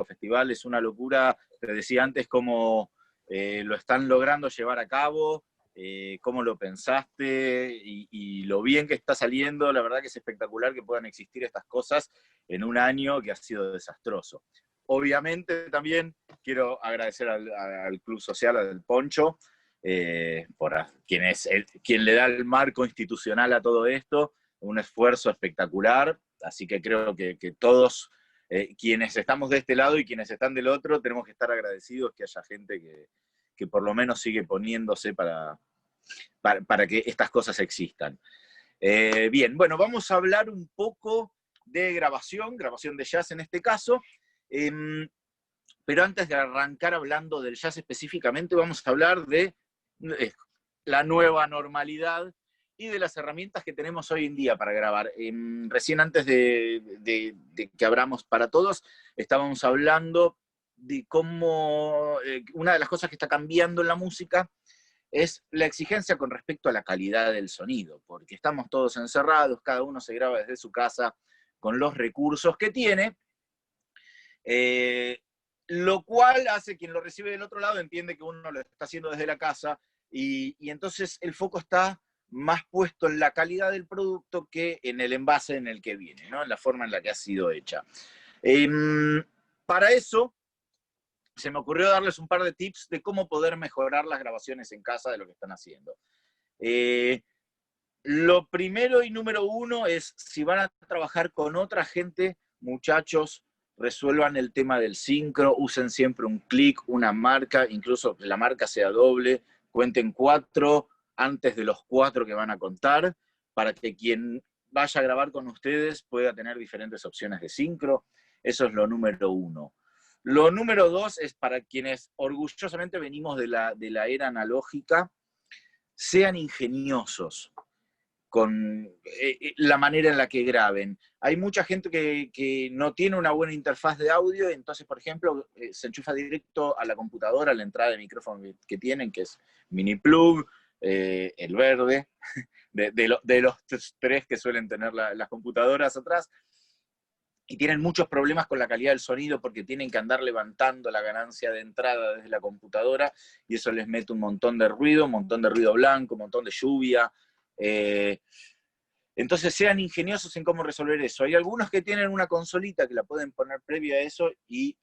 Festival es una locura, te decía antes cómo lo están logrando llevar a cabo, cómo lo pensaste y lo bien que está saliendo. La verdad que es espectacular que puedan existir estas cosas en un año que ha sido desastroso. Obviamente también quiero agradecer al Club Social, al Poncho, quien le da el marco institucional a todo esto, un esfuerzo espectacular, así que creo que todos quienes estamos de este lado y quienes están del otro tenemos que estar agradecidos que haya gente que por lo menos sigue poniéndose para que estas cosas existan. Bien, bueno, vamos a hablar un poco de grabación de jazz en este caso, pero antes de arrancar hablando del jazz específicamente, vamos a hablar de la nueva normalidad y de las herramientas que tenemos hoy en día para grabar. Recién antes de que abramos para todos, estábamos hablando de cómo una de las cosas que está cambiando en la música es la exigencia con respecto a la calidad del sonido, porque estamos todos encerrados, cada uno se graba desde su casa con los recursos que tiene, lo cual hace quien lo recibe del otro lado entiende que uno lo está haciendo desde la casa, y entonces el foco está más puesto en la calidad del producto que en el envase en el que viene, ¿no? En la forma en la que ha sido hecha. Para eso, se me ocurrió darles un par de tips de cómo poder mejorar las grabaciones en casa de lo que están haciendo. Lo primero y número uno es, si van a trabajar con otra gente, muchachos, resuelvan el tema del sincro, usen siempre un clic, una marca, incluso que la marca sea doble, cuenten 4 antes de los 4 que van a contar, para que quien vaya a grabar con ustedes pueda tener diferentes opciones de sincro. Eso es lo número uno. Lo número 2 es para quienes orgullosamente venimos de la era analógica, sean ingeniosos con la manera en la que graben. Hay mucha gente que no tiene una buena interfaz de audio, entonces, por ejemplo, se enchufa directo a la computadora, a la entrada de micrófono que tienen, que es mini plug, el verde, de los 3 que suelen tener las computadoras atrás, y tienen muchos problemas con la calidad del sonido porque tienen que andar levantando la ganancia de entrada desde la computadora, y eso les mete un montón de ruido blanco, un montón de lluvia. Entonces sean ingeniosos en cómo resolver eso. Hay algunos que tienen una consolita que la pueden poner previa a eso y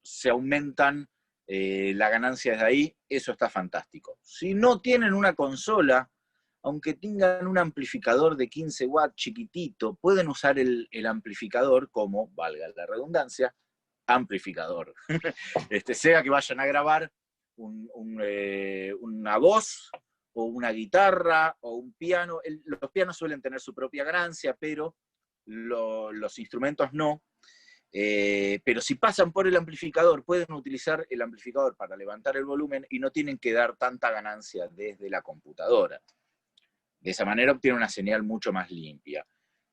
se aumentan la ganancia desde ahí. Eso está fantástico. Si no tienen una consola, aunque tengan un amplificador de 15 watts chiquitito, pueden usar el amplificador como, valga la redundancia, amplificador. Sea que vayan a grabar una voz, o una guitarra, o un piano. Los pianos suelen tener su propia ganancia, pero los instrumentos no. Pero si pasan por el amplificador, pueden utilizar el amplificador para levantar el volumen y no tienen que dar tanta ganancia desde la computadora. De esa manera obtienen una señal mucho más limpia.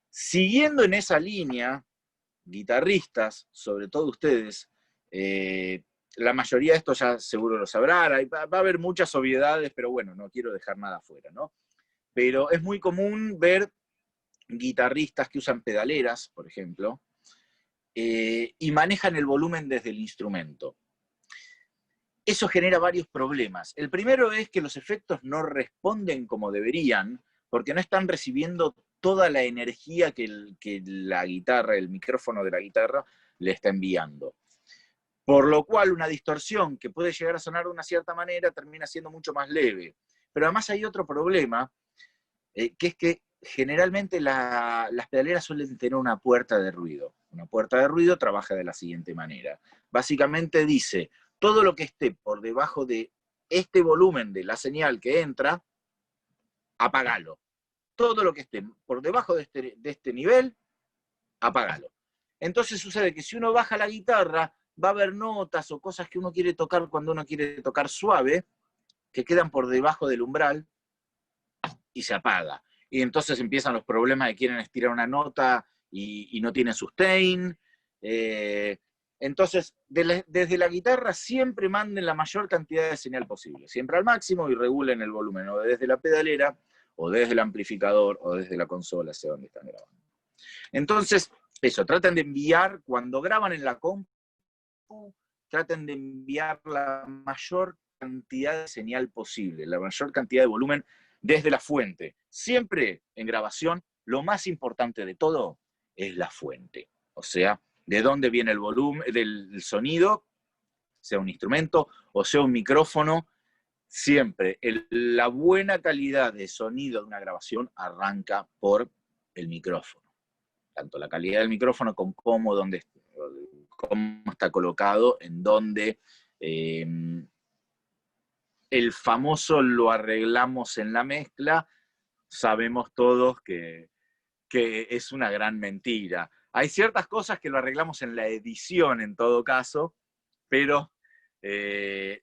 Siguiendo en esa línea, guitarristas, sobre todo ustedes, la mayoría de esto ya seguro lo sabrán, va a haber muchas obviedades, pero bueno, no quiero dejar nada fuera, ¿no? Pero es muy común ver guitarristas que usan pedaleras, por ejemplo, y manejan el volumen desde el instrumento. Eso genera varios problemas. El primero es que los efectos no responden como deberían, porque no están recibiendo toda la energía que la guitarra, el micrófono de la guitarra, le está enviando. Por lo cual una distorsión que puede llegar a sonar de una cierta manera termina siendo mucho más leve. Pero además hay otro problema, que es que generalmente las pedaleras suelen tener una puerta de ruido. Una puerta de ruido trabaja de la siguiente manera. Básicamente dice, todo lo que esté por debajo de este volumen de la señal que entra, apagalo. Todo lo que esté por debajo de este nivel, apagalo. Entonces sucede que si uno baja la guitarra, va a haber notas o cosas que uno quiere tocar cuando uno quiere tocar suave, que quedan por debajo del umbral y se apaga. Y entonces empiezan los problemas de quieren estirar una nota y no tienen sustain. Entonces, desde la guitarra siempre manden la mayor cantidad de señal posible, siempre al máximo, y regulen el volumen, o desde la pedalera, o desde el amplificador, o desde la consola, hacia donde están grabando. Entonces, eso, traten de enviar, cuando graban en la compu, compu traten de enviar la mayor cantidad de señal posible, la mayor cantidad de volumen desde la fuente. Siempre en grabación, lo más importante de todo es la fuente. O sea, de dónde viene el volumen del sonido, sea un instrumento o sea un micrófono. Siempre la buena calidad de sonido de una grabación arranca por el micrófono. Tanto la calidad del micrófono como cómo está colocado, en dónde el famoso lo arreglamos en la mezcla, sabemos todos que es una gran mentira. Hay ciertas cosas que lo arreglamos en la edición en todo caso, pero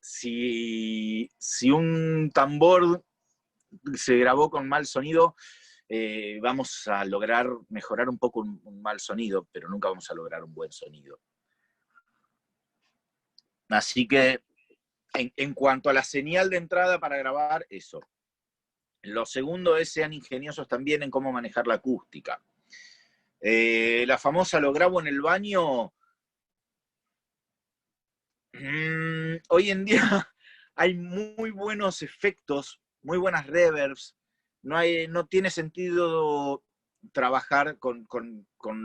si un tambor se grabó con mal sonido, vamos a lograr mejorar un poco un mal sonido, pero nunca vamos a lograr un buen sonido. Así que, en cuanto a la señal de entrada para grabar, eso. Lo segundo es sean ingeniosos también en cómo manejar la acústica. La famosa lo grabo en el baño. Hoy en día hay muy buenos efectos, muy buenas reverbs. No tiene sentido trabajar con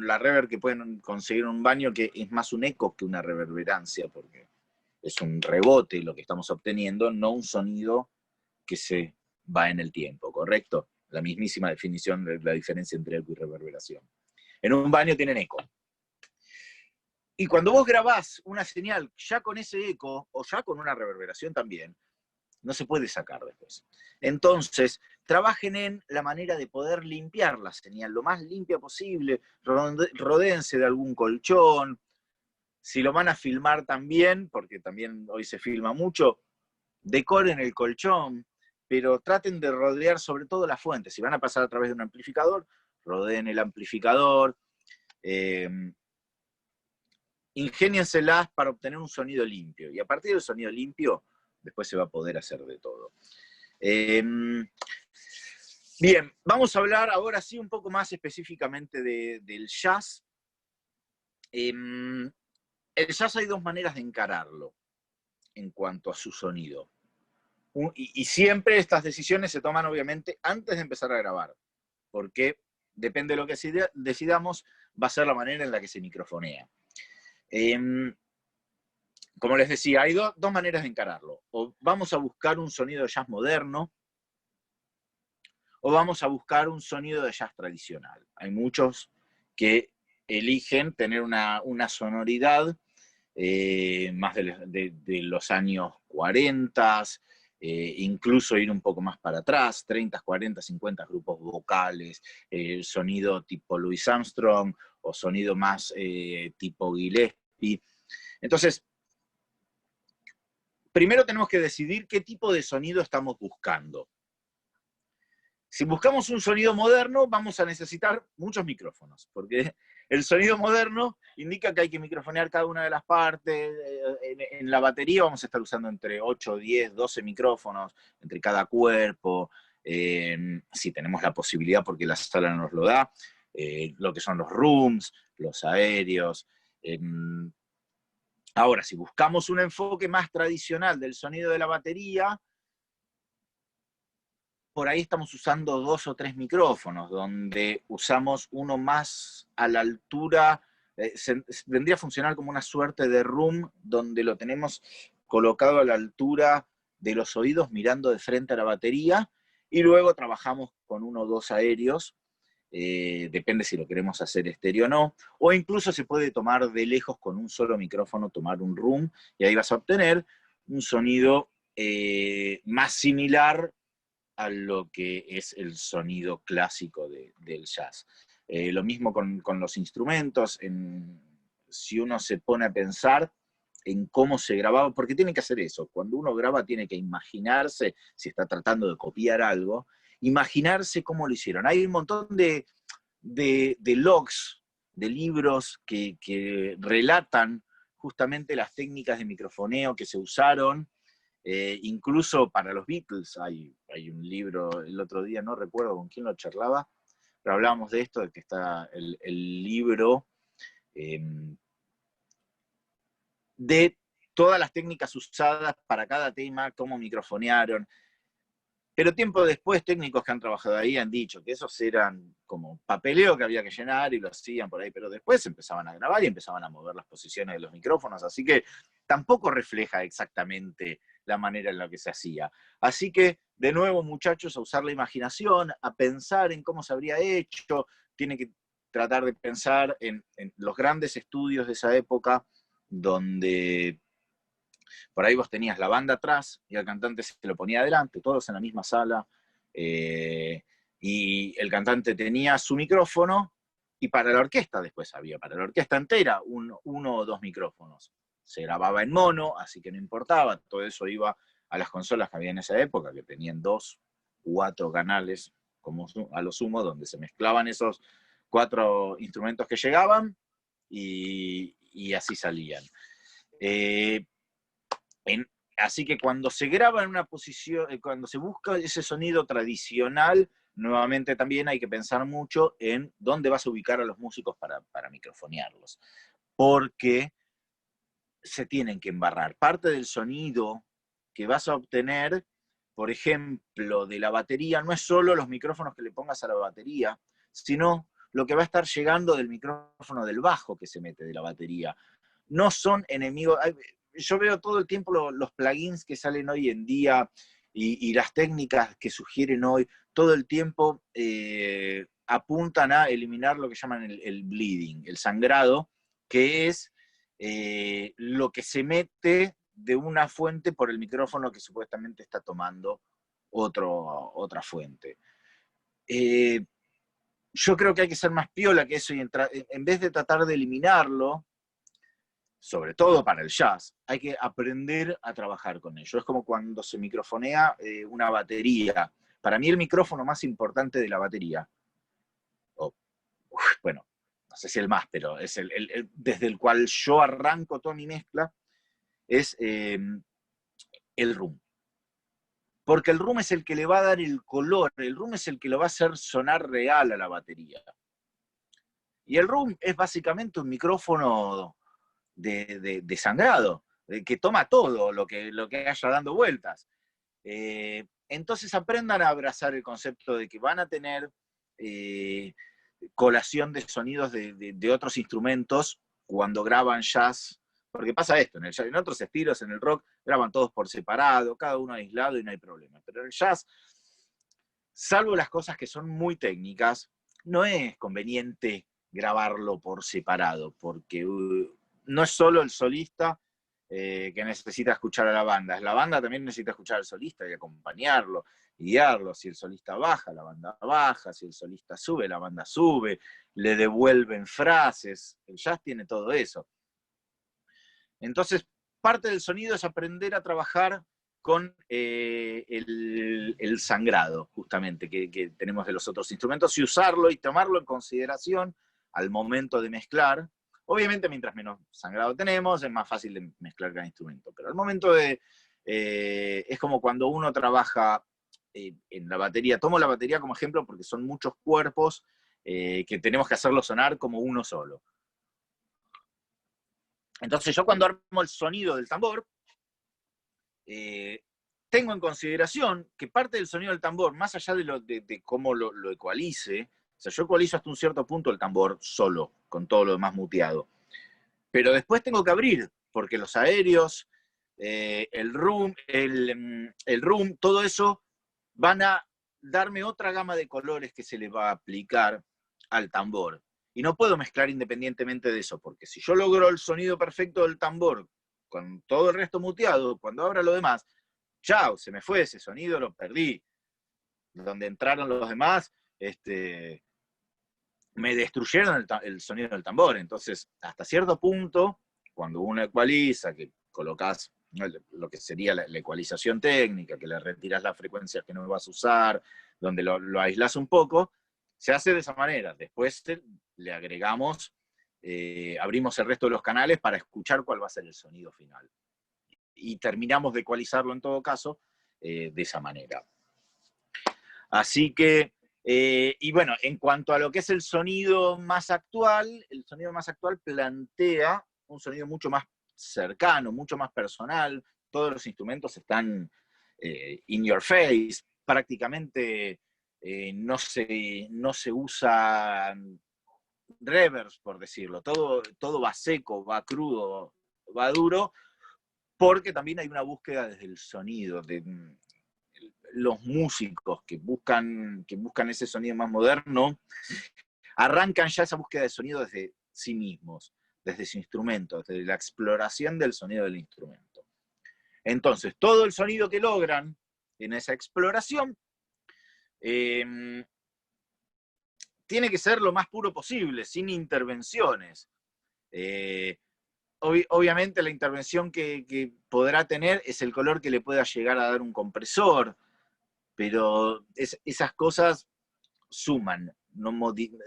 la reverb que pueden conseguir en un baño, que es más un eco que una reverberancia, porque es un rebote lo que estamos obteniendo, no un sonido que se va en el tiempo, ¿correcto? La mismísima definición de la diferencia entre eco y reverberación. En un baño tienen eco. Y cuando vos grabás una señal ya con ese eco, o ya con una reverberación también, no se puede sacar después. Entonces, trabajen en la manera de poder limpiar la señal lo más limpia posible, rodéense de algún colchón. Si lo van a filmar también, porque también hoy se filma mucho, decoren el colchón, pero traten de rodear sobre todo la fuente. Si van a pasar a través de un amplificador, rodeen el amplificador. Ingénienselas para obtener un sonido limpio. Y a partir del sonido limpio, después se va a poder hacer de todo. Bien, vamos a hablar ahora sí un poco más específicamente del jazz. El jazz hay dos maneras de encararlo en cuanto a su sonido. Y siempre estas decisiones se toman obviamente antes de empezar a grabar, porque depende de lo que decidamos, va a ser la manera en la que se microfonea. Como les decía, hay dos maneras de encararlo. O vamos a buscar un sonido de jazz moderno, o vamos a buscar un sonido de jazz tradicional. Hay muchos que eligen tener una sonoridad más de los años 40, incluso ir un poco más para atrás, 30, 40, 50 grupos vocales, sonido tipo Louis Armstrong, o sonido más tipo Gillespie. Entonces, primero tenemos que decidir qué tipo de sonido estamos buscando. Si buscamos un sonido moderno, vamos a necesitar muchos micrófonos, porque el sonido moderno indica que hay que microfonear cada una de las partes. En la batería vamos a estar usando entre 8, 10, 12 micrófonos entre cada cuerpo, si tenemos la posibilidad, porque la sala nos lo da, lo que son los rooms, los aéreos. Ahora, si buscamos un enfoque más tradicional del sonido de la batería, por ahí estamos usando 2 o 3 micrófonos, donde usamos uno más a la altura, vendría a funcionar como una suerte de room, donde lo tenemos colocado a la altura de los oídos, mirando de frente a la batería, y luego trabajamos con 1 o 2 aéreos, depende si lo queremos hacer estéreo o no, o incluso se puede tomar de lejos con un solo micrófono, tomar un room, y ahí vas a obtener un sonido más similar a lo que es el sonido clásico del jazz. Lo mismo con los instrumentos. Si uno se pone a pensar en cómo se grababa, porque tiene que hacer eso, cuando uno graba tiene que imaginarse, si está tratando de copiar algo, imaginarse cómo lo hicieron. Hay un montón de logs, de libros que relatan justamente las técnicas de microfoneo que se usaron. Incluso para los Beatles hay un libro, el otro día no recuerdo con quién lo charlaba, pero hablábamos de esto, de que está el libro de todas las técnicas usadas para cada tema, cómo microfonearon. Pero tiempo después, técnicos que han trabajado ahí han dicho que esos eran como papeleo que había que llenar y lo hacían por ahí, pero después empezaban a grabar y empezaban a mover las posiciones de los micrófonos, así que tampoco refleja exactamente la manera en la que se hacía. Así que, de nuevo, muchachos, a usar la imaginación, a pensar en cómo se habría hecho, tienen que tratar de pensar en los grandes estudios de esa época, donde por ahí vos tenías la banda atrás y el cantante se lo ponía adelante, todos en la misma sala, y el cantante tenía su micrófono, y para la orquesta después había, para la orquesta entera, uno o dos micrófonos. Se grababa en mono, así que no importaba, todo eso iba a las consolas que había en esa época, que tenían 2, 4 canales, como a lo sumo, donde se mezclaban esos 4 instrumentos que llegaban, y así salían. Así que cuando se graba en una posición, cuando se busca ese sonido tradicional, nuevamente también hay que pensar mucho en dónde vas a ubicar a los músicos para microfonearlos. Porque se tienen que embarrar. Parte del sonido que vas a obtener, por ejemplo, de la batería, no es solo los micrófonos que le pongas a la batería, sino lo que va a estar llegando del micrófono del bajo que se mete de la batería. No son enemigos. Yo veo todo el tiempo los plugins que salen hoy en día y las técnicas que sugieren hoy, todo el tiempo apuntan a eliminar lo que llaman el bleeding, el sangrado, que es lo que se mete de una fuente por el micrófono que supuestamente está tomando otra fuente. Yo creo que hay que ser más piola que eso y en vez de tratar de eliminarlo, sobre todo para el jazz, hay que aprender a trabajar con ello. Es como cuando se microfonea una batería. Para mí el micrófono más importante de la batería, bueno, no sé si el más, pero es desde el cual yo arranco toda mi mezcla, es el room. Porque el room es el que le va a dar el color, el room es el que lo va a hacer sonar real a la batería. Y el room es básicamente un micrófono de sangrado, que toma todo lo que haya dando vueltas. Entonces aprendan a abrazar el concepto de que van a tener colación de sonidos de otros instrumentos cuando graban jazz, porque pasa esto, en otros estilos, en el rock, graban todos por separado, cada uno aislado y no hay problema. Pero en el jazz, salvo las cosas que son muy técnicas, no es conveniente grabarlo por separado, porque no es solo el solista que necesita escuchar a la banda también necesita escuchar al solista y acompañarlo, y guiarlo. Si el solista baja, la banda baja, si el solista sube, la banda sube, le devuelven frases, el jazz tiene todo eso. Entonces, parte del sonido es aprender a trabajar con el sangrado, justamente, que tenemos de los otros instrumentos, y usarlo y tomarlo en consideración al momento de mezclar. Obviamente, mientras menos sangrado tenemos, es más fácil de mezclar cada instrumento, pero al momento de... es como cuando uno trabaja en la batería. Tomo la batería como ejemplo porque son muchos cuerpos que tenemos que hacerlo sonar como uno solo. Entonces yo cuando armo el sonido del tambor, tengo en consideración que parte del sonido del tambor, más allá de cómo lo ecualice, o sea, yo ecualizo hasta un cierto punto el tambor solo, con todo lo demás muteado. Pero después tengo que abrir, porque los aéreos, el room, todo eso van a darme otra gama de colores que se le va a aplicar al tambor. Y no puedo mezclar independientemente de eso, porque si yo logro el sonido perfecto del tambor con todo el resto muteado, cuando abra lo demás, chao, se me fue ese sonido, lo perdí. Donde entraron los demás, me destruyeron el sonido del tambor. Entonces, hasta cierto punto, cuando uno ecualiza, que colocas lo que sería la ecualización técnica, que le retiras las frecuencias que no vas a usar, donde lo aislas un poco, se hace de esa manera. Después le agregamos, abrimos el resto de los canales para escuchar cuál va a ser el sonido final. Y terminamos de ecualizarlo en todo caso de esa manera. Así que, y bueno, en cuanto a lo que es el sonido más actual plantea un sonido mucho más cercano, mucho más personal. Todos los instrumentos están in your face, prácticamente no se usa reverbs, por decirlo. Todo va seco, va crudo, va duro, porque también hay una búsqueda desde el sonido, de los músicos que buscan ese sonido más moderno, arrancan ya esa búsqueda de sonido desde sí mismos, desde su instrumento, desde la exploración del sonido del instrumento. Entonces, todo el sonido que logran en esa exploración tiene que ser lo más puro posible, sin intervenciones. Obviamente la intervención que podrá tener es el color que le pueda llegar a dar un compresor, pero esas cosas suman,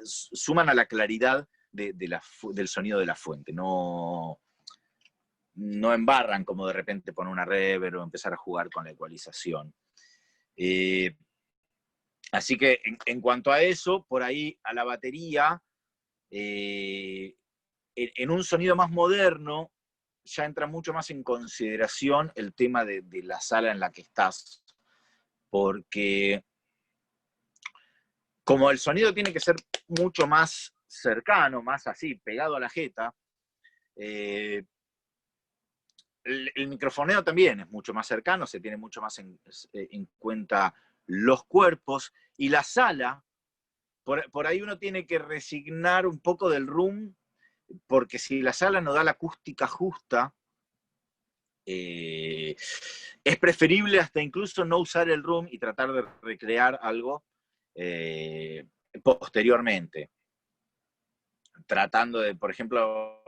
suman a la claridad del sonido de la fuente, no embarran como de repente poner una reverb o empezar a jugar con la ecualización. Así que en cuanto a eso, por ahí a la batería, en un sonido más moderno, ya entra mucho más en consideración el tema de la sala en la que estás, porque como el sonido tiene que ser mucho más cercano, más así, pegado a la jeta, el microfoneo también es mucho más cercano, se tiene mucho más en cuenta los cuerpos, y la sala, por ahí uno tiene que resignar un poco del room, porque si la sala no da la acústica justa, es preferible hasta incluso no usar el room y tratar de recrear algo posteriormente. Tratando de, por ejemplo,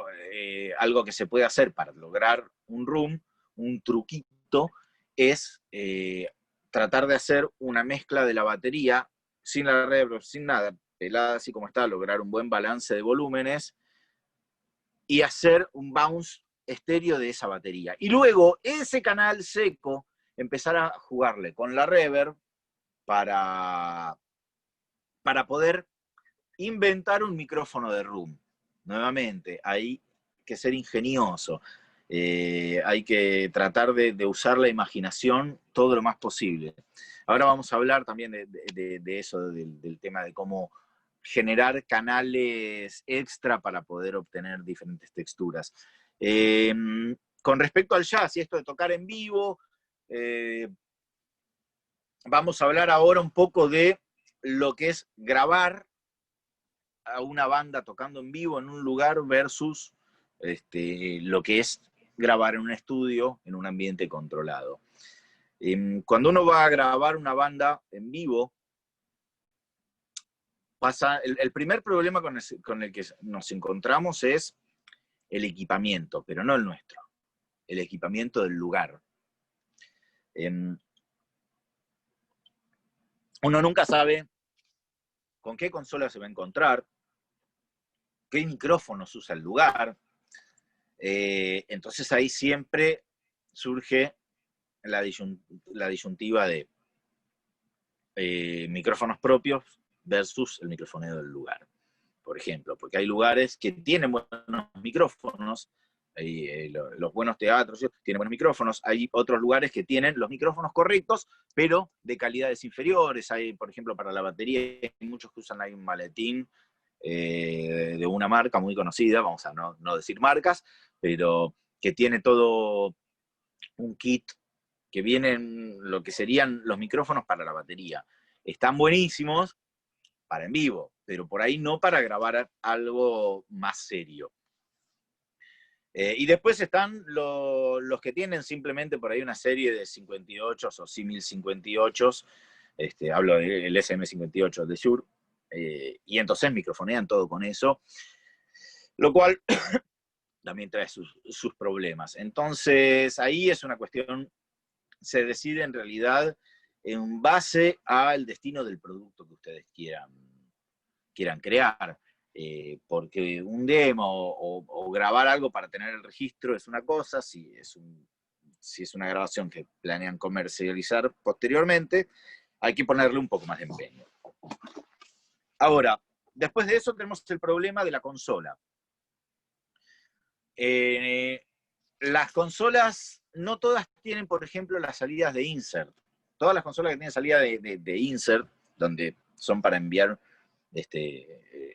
algo que se puede hacer para lograr un room, un truquito, es tratar de hacer una mezcla de la batería sin la reverb, sin nada, pelada así como está, lograr un buen balance de volúmenes y hacer un bounce estéreo de esa batería. Y luego ese canal seco empezar a jugarle con la reverb para poder inventar un micrófono de room. Nuevamente, hay que ser ingenioso. Hay que tratar de usar la imaginación todo lo más posible. Ahora vamos a hablar también de eso, del tema de cómo generar canales extra para poder obtener diferentes texturas. Con respecto al jazz y esto de tocar en vivo, vamos a hablar ahora un poco de lo que es grabar a una banda tocando en vivo en un lugar versus lo que es grabar en un estudio, en un ambiente controlado. Cuando uno va a grabar una banda en vivo, pasa, el primer problema con el que nos encontramos es el equipamiento, pero no el nuestro, el equipamiento del lugar. Uno nunca sabe con qué consola se va a encontrar, qué micrófonos usa el lugar. Entonces ahí siempre surge la disyuntiva de micrófonos propios versus el microfoneo del lugar, por ejemplo, porque hay lugares que tienen buenos micrófonos, los buenos teatros tienen buenos micrófonos, hay otros lugares que tienen los micrófonos correctos, pero de calidades inferiores. Hay, por ejemplo, para la batería, hay muchos que usan ahí un maletín de una marca muy conocida, vamos a no decir marcas, pero que tiene todo un kit que vienen lo que serían los micrófonos para la batería. Están buenísimos para en vivo, pero por ahí no para grabar algo más serio. Y después están los que tienen simplemente por ahí una serie de 58 o 1058, hablo del SM58 de Shure, y entonces microfonean todo con eso, lo cual también trae sus problemas. Entonces ahí es una cuestión, se decide en realidad en base al destino del producto que ustedes quieran crear. Porque un demo o grabar algo para tener el registro es una cosa, si es una grabación que planean comercializar posteriormente, hay que ponerle un poco más de empeño. Ahora, después de eso tenemos el problema de la consola. las consolas, no todas tienen, por ejemplo, las salidas de insert. Todas las consolas que tienen salida de insert, donde son para enviar,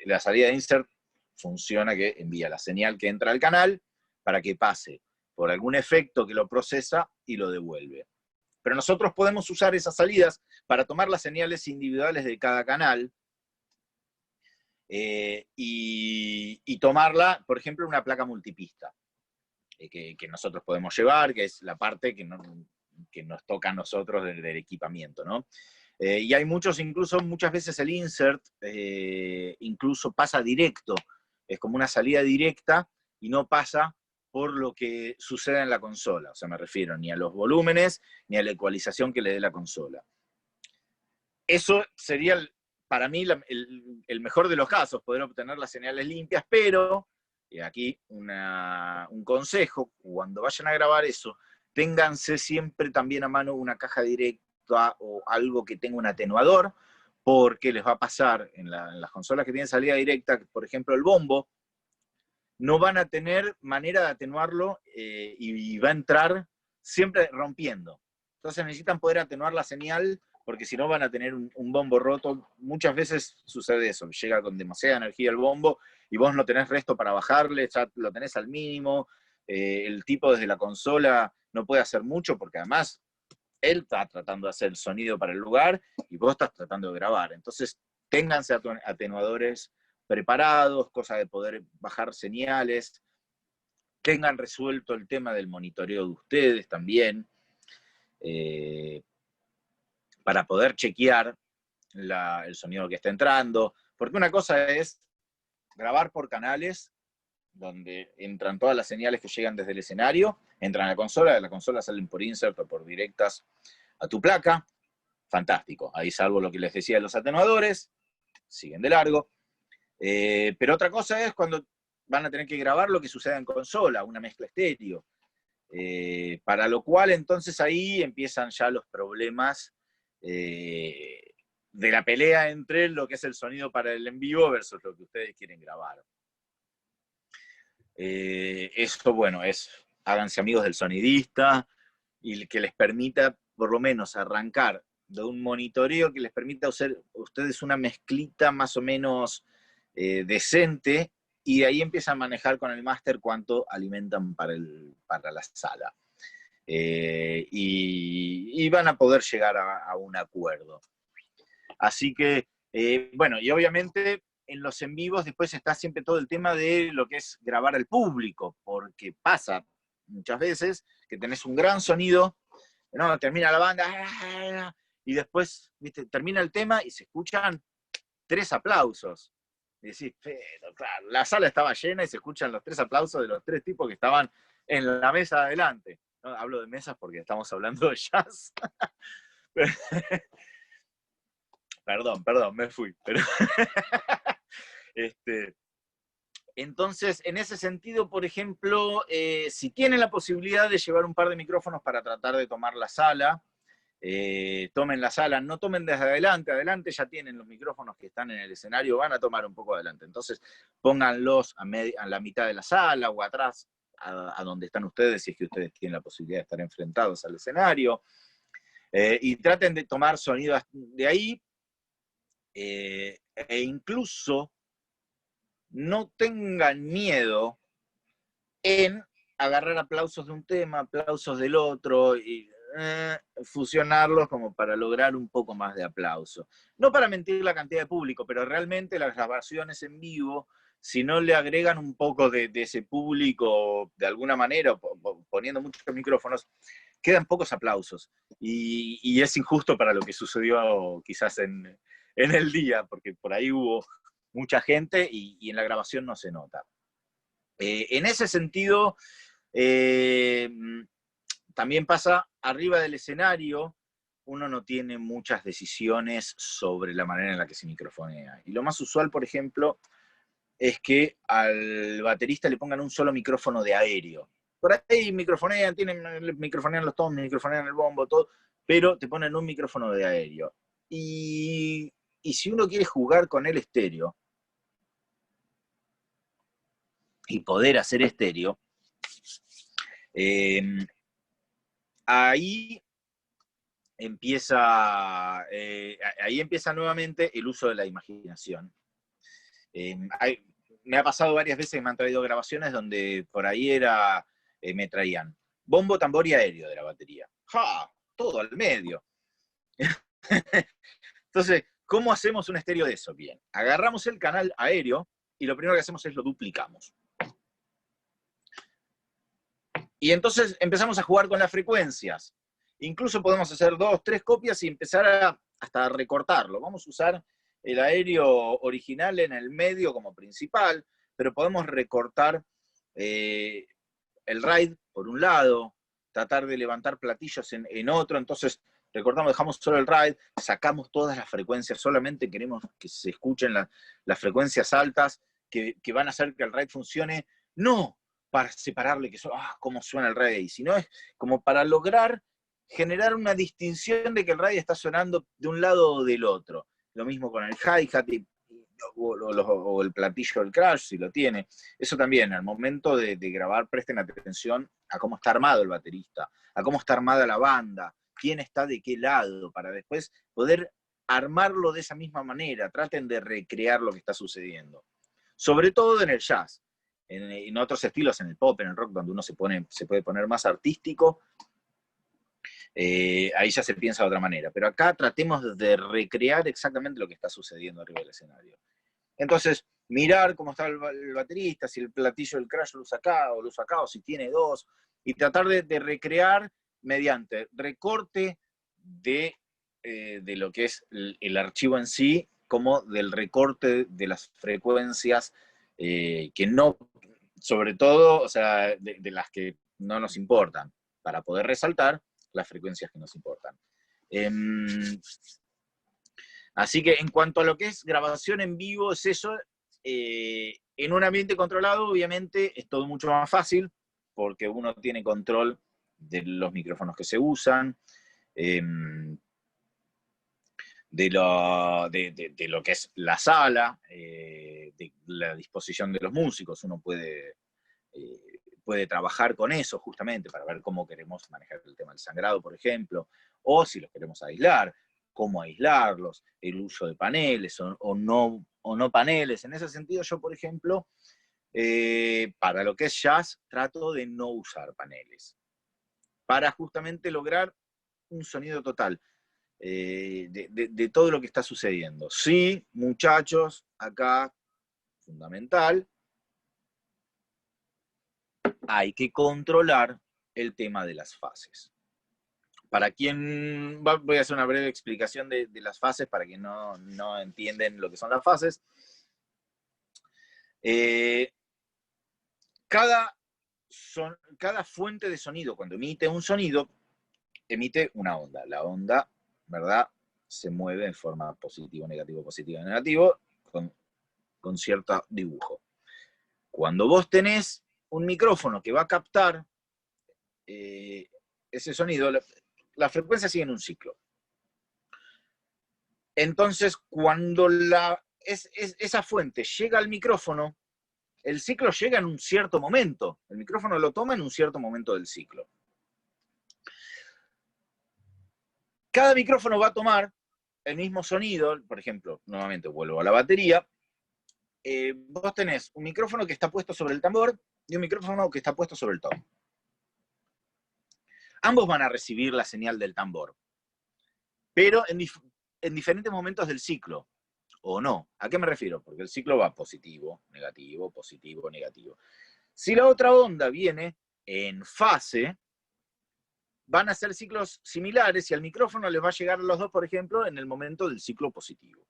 la salida de insert funciona que envía la señal que entra al canal para que pase por algún efecto que lo procesa y lo devuelve. Pero nosotros podemos usar esas salidas para tomar las señales individuales de cada canal y tomarla, por ejemplo, una placa multipista que nosotros podemos llevar, que es la parte que nos toca a nosotros del equipamiento, ¿no? Y hay muchas veces el insert incluso pasa directo, es como una salida directa y no pasa por lo que sucede en la consola. O sea, me refiero ni a los volúmenes ni a la ecualización que le dé la consola. Eso sería, para mí, el mejor de los casos, poder obtener las señales limpias, pero, y aquí un consejo, cuando vayan a grabar eso, ténganse siempre también a mano una caja directa o algo que tenga un atenuador, porque les va a pasar en las consolas que tienen salida directa, por ejemplo el bombo, no van a tener manera de atenuarlo y va a entrar siempre rompiendo. Entonces necesitan poder atenuar la señal, porque si no van a tener un bombo roto. Muchas veces sucede eso, llega con demasiada energía el bombo y vos no tenés resto para bajarle, ya lo tenés al mínimo, el tipo desde la consola no puede hacer mucho, porque además él está tratando de hacer el sonido para el lugar y vos estás tratando de grabar. Entonces, ténganse atenuadores preparados, cosa de poder bajar señales, tengan resuelto el tema del monitoreo de ustedes también, para poder chequear el sonido que está entrando, porque una cosa es grabar por canales, donde entran todas las señales que llegan desde el escenario, entran a la consola, de la consola salen por insert o por directas a tu placa, fantástico, ahí salvo lo que les decía de los atenuadores, siguen de largo. Pero otra cosa es cuando van a tener que grabar lo que suceda en consola, una mezcla estéreo. Para lo cual entonces ahí empiezan ya los problemas de la pelea entre lo que es el sonido para el en vivo versus lo que ustedes quieren grabar. Eso, bueno, háganse amigos del sonidista y que les permita por lo menos arrancar de un monitoreo que les permita hacer a ustedes una mezclita más o menos decente, y de ahí empiezan a manejar con el máster cuánto alimentan para la sala. Y van a poder llegar a un acuerdo. Así que, bueno, y obviamente en los en vivos después está siempre todo el tema de lo que es grabar al público, porque pasa muchas veces que tenés un gran sonido, no, termina la banda, y después, ¿viste? Termina el tema y se escuchan 3 aplausos. Y decís, pero claro, la sala estaba llena y se escuchan los 3 aplausos de los 3 tipos que estaban en la mesa adelante. No, hablo de mesas porque estamos hablando de jazz. Perdón, me fui. Pero entonces, en ese sentido, por ejemplo, si tienen la posibilidad de llevar un par de micrófonos para tratar de tomar la sala, tomen la sala, no tomen desde adelante ya tienen los micrófonos que están en el escenario, van a tomar un poco adelante. Entonces, pónganlos a la mitad de la sala o atrás, a donde están ustedes, si es que ustedes tienen la posibilidad de estar enfrentados al escenario, y traten de tomar sonido de ahí, e incluso no tengan miedo en agarrar aplausos de un tema, aplausos del otro, y fusionarlos como para lograr un poco más de aplauso. No para mentir la cantidad de público, pero realmente las grabaciones en vivo, si no le agregan un poco de ese público de alguna manera, poniendo muchos micrófonos, quedan pocos aplausos. Y es injusto para lo que sucedió quizás en el día, porque por ahí hubo mucha gente y en la grabación no se nota. En ese sentido, también pasa arriba del escenario, uno no tiene muchas decisiones sobre la manera en la que se microfonea. Y lo más usual, por ejemplo, es que al baterista le pongan un solo micrófono de aéreo. Por ahí microfonean los tonos, microfonean el bombo, todo, pero te ponen un micrófono de aéreo. Y si uno quiere jugar con el estéreo y poder hacer estéreo, Ahí empieza nuevamente el uso de la imaginación. Me ha pasado varias veces que me han traído grabaciones donde por ahí me traían bombo, tambor y aéreo de la batería. ¡Ja! Todo al medio. Entonces, ¿cómo hacemos un estéreo de eso? Bien, agarramos el canal aéreo y lo primero que hacemos es lo duplicamos. Y entonces empezamos a jugar con las frecuencias. Incluso podemos hacer 2, 3 copias y empezar hasta a recortarlo. Vamos a usar el aéreo original en el medio como principal, pero podemos recortar el ride por un lado, tratar de levantar platillos en otro, entonces recortamos, dejamos solo el ride, sacamos todas las frecuencias, solamente queremos que se escuchen las frecuencias altas que van a hacer que el ride funcione, no para separarle que cómo suena el ride, sino es como para lograr generar una distinción de que el ride está sonando de un lado o del otro. Lo mismo con el hi-hat o el platillo del crash, si lo tiene. Eso también, al momento de grabar, presten atención a cómo está armado el baterista, a cómo está armada la banda, quién está de qué lado, para después poder armarlo de esa misma manera. Traten de recrear lo que está sucediendo. Sobre todo en el jazz. En otros estilos, en el pop, en el rock, donde uno se puede poner más artístico, ahí ya se piensa de otra manera. Pero acá tratemos de recrear exactamente lo que está sucediendo arriba del escenario. Entonces, mirar cómo está el baterista, si el platillo del crash lo usa acá, o si tiene dos, y tratar de recrear mediante recorte de lo que es el archivo en sí, como del recorte de las frecuencias que no, sobre todo, o sea, de las que no nos importan, para poder resaltar las frecuencias que nos importan. Así que en cuanto a lo que es grabación en vivo, es eso. En un ambiente controlado, obviamente, es todo mucho más fácil, porque uno tiene control de los micrófonos que se usan, de lo que es la sala, de la disposición de los músicos. Uno puede trabajar con eso justamente para ver cómo queremos manejar el tema del sangrado, por ejemplo, o si los queremos aislar, cómo aislarlos, el uso de paneles o no paneles. En ese sentido, yo, por ejemplo, para lo que es jazz, trato de no usar paneles, para justamente lograr un sonido total de todo lo que está sucediendo. Sí, muchachos, acá, fundamental, hay que controlar el tema de las fases. Para quien, voy a hacer una breve explicación de las fases, para quien no entienden lo que son las fases. Cada fuente de sonido, cuando emite un sonido, emite una onda. La onda, ¿verdad?, se mueve en forma positivo, negativo, negativo, con cierto dibujo. Cuando vos tenés un micrófono que va a captar ese sonido, las frecuencias siguen un ciclo. Entonces, cuando esa fuente llega al micrófono, el ciclo llega en un cierto momento. El micrófono lo toma en un cierto momento del ciclo. Cada micrófono va a tomar el mismo sonido. Por ejemplo, nuevamente vuelvo a la batería. Vos tenés un micrófono que está puesto sobre el tambor y un micrófono que está puesto sobre el tom. Ambos van a recibir la señal del tambor, pero en diferentes momentos del ciclo, o no. ¿A qué me refiero? Porque el ciclo va positivo, negativo, positivo, negativo. Si la otra onda viene en fase, van a ser ciclos similares y al micrófono les va a llegar a los dos, por ejemplo, en el momento del ciclo positivo.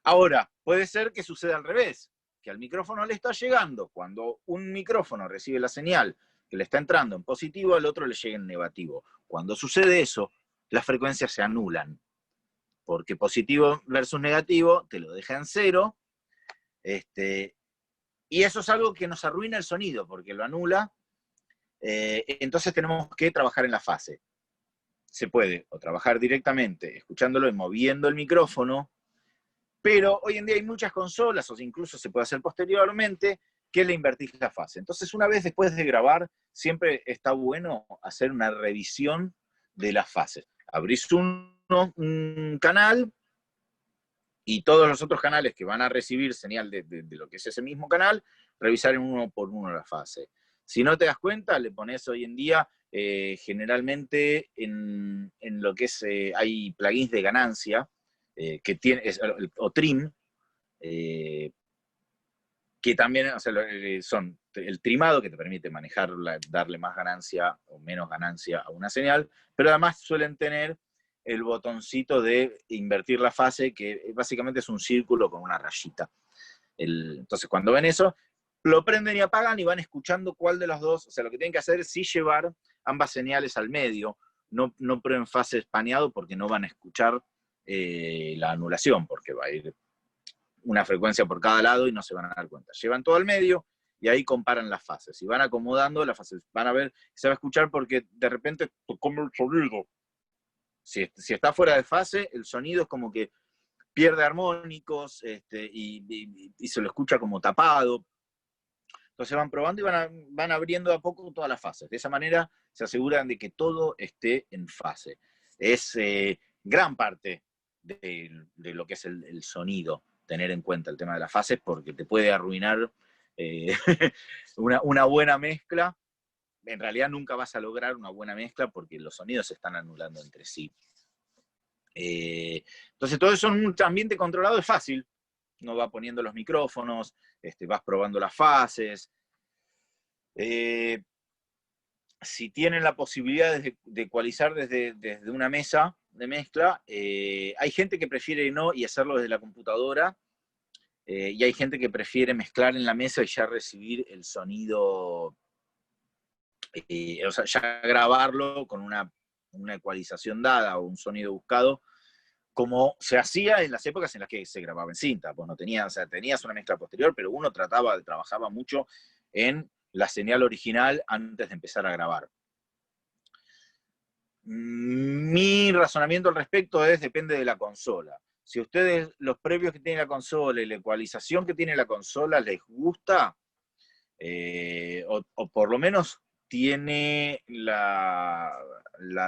Ahora, puede ser que suceda al revés, que al micrófono le está llegando, cuando un micrófono recibe la señal que le está entrando en positivo, al otro le llega en negativo. Cuando sucede eso, las frecuencias se anulan, porque positivo versus negativo te lo deja en cero, y eso es algo que nos arruina el sonido, porque lo anula. Entonces tenemos que trabajar en la fase. Se puede o trabajar directamente escuchándolo y moviendo el micrófono, pero hoy en día hay muchas consolas, o incluso se puede hacer posteriormente, que le invertís la fase. Entonces, una vez después de grabar, siempre está bueno hacer una revisión de las fases. Abrís un canal y todos los otros canales que van a recibir señal de lo que es ese mismo canal, revisar uno por uno la fase. Si no te das cuenta, le pones hoy en día, generalmente en lo que es, hay plugins de ganancia, que tiene, o trim, que también, o sea, son el trimado, que te permite manejarla, darle más ganancia o menos ganancia a una señal, pero además suelen tener el botoncito de invertir la fase, que básicamente es un círculo con una rayita. Entonces, cuando ven eso, lo prenden y apagan y van escuchando cuál de los dos, o sea, lo que tienen que hacer es sí llevar ambas señales al medio, no prueben fase espaneado porque no van a escuchar la anulación, porque va a ir una frecuencia por cada lado y no se van a dar cuenta. Llevan todo al medio y ahí comparan las fases. Y van acomodando las fases. Van a ver, se va a escuchar porque de repente, como el sonido. Si está fuera de fase, el sonido es como que pierde armónicos, y se lo escucha como tapado. Entonces van probando y van abriendo a poco todas las fases. De esa manera se aseguran de que todo esté en fase. Es gran parte de lo que es el sonido, tener en cuenta el tema de las fases, porque te puede arruinar una buena mezcla. En realidad nunca vas a lograr una buena mezcla porque los sonidos se están anulando entre sí. Entonces todo eso en un ambiente controlado es fácil. No va poniendo los micrófonos, vas probando las fases. Si tienen la posibilidad de ecualizar desde una mesa de mezcla, hay gente que prefiere no y hacerlo desde la computadora, y hay gente que prefiere mezclar en la mesa y ya recibir el sonido, o sea, ya grabarlo con una ecualización dada o un sonido buscado, como se hacía en las épocas en las que se grababa en cinta. Pues no tenías, o sea, tenías una mezcla posterior, pero uno trabajaba mucho en la señal original antes de empezar a grabar. Mi razonamiento al respecto depende de la consola. Si a ustedes los previos que tiene la consola y la ecualización que tiene la consola les gusta, o por lo menos tiene la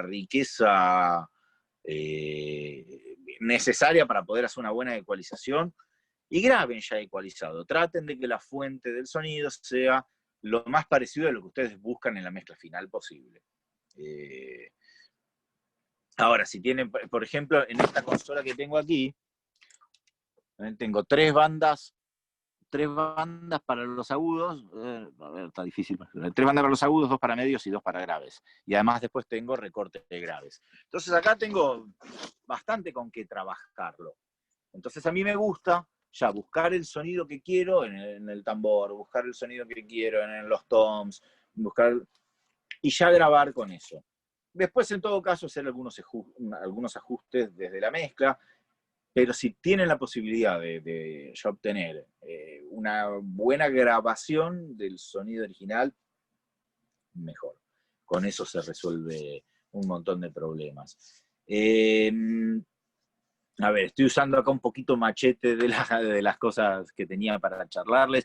riqueza necesaria para poder hacer una buena ecualización, y graben ya ecualizado. Traten de que la fuente del sonido sea lo más parecido a lo que ustedes buscan en la mezcla final posible. Ahora, si tienen, por ejemplo, en esta consola que tengo aquí, tengo tres bandas para los agudos, a ver, está difícil, 3 bandas para los agudos, 2 para medios y 2 para graves. Y además después tengo recortes de graves. Entonces acá tengo bastante con qué trabajarlo. Entonces a mí me gusta ya buscar el sonido que quiero en el tambor, buscar el sonido que quiero en los toms, y ya grabar con eso. Después, en todo caso, hacer algunos ajustes desde la mezcla, pero si tienen la posibilidad de ya obtener una buena grabación del sonido original, mejor. Con eso se resuelve un montón de problemas. A ver, estoy usando acá un poquito machete de las cosas que tenía para charlarles.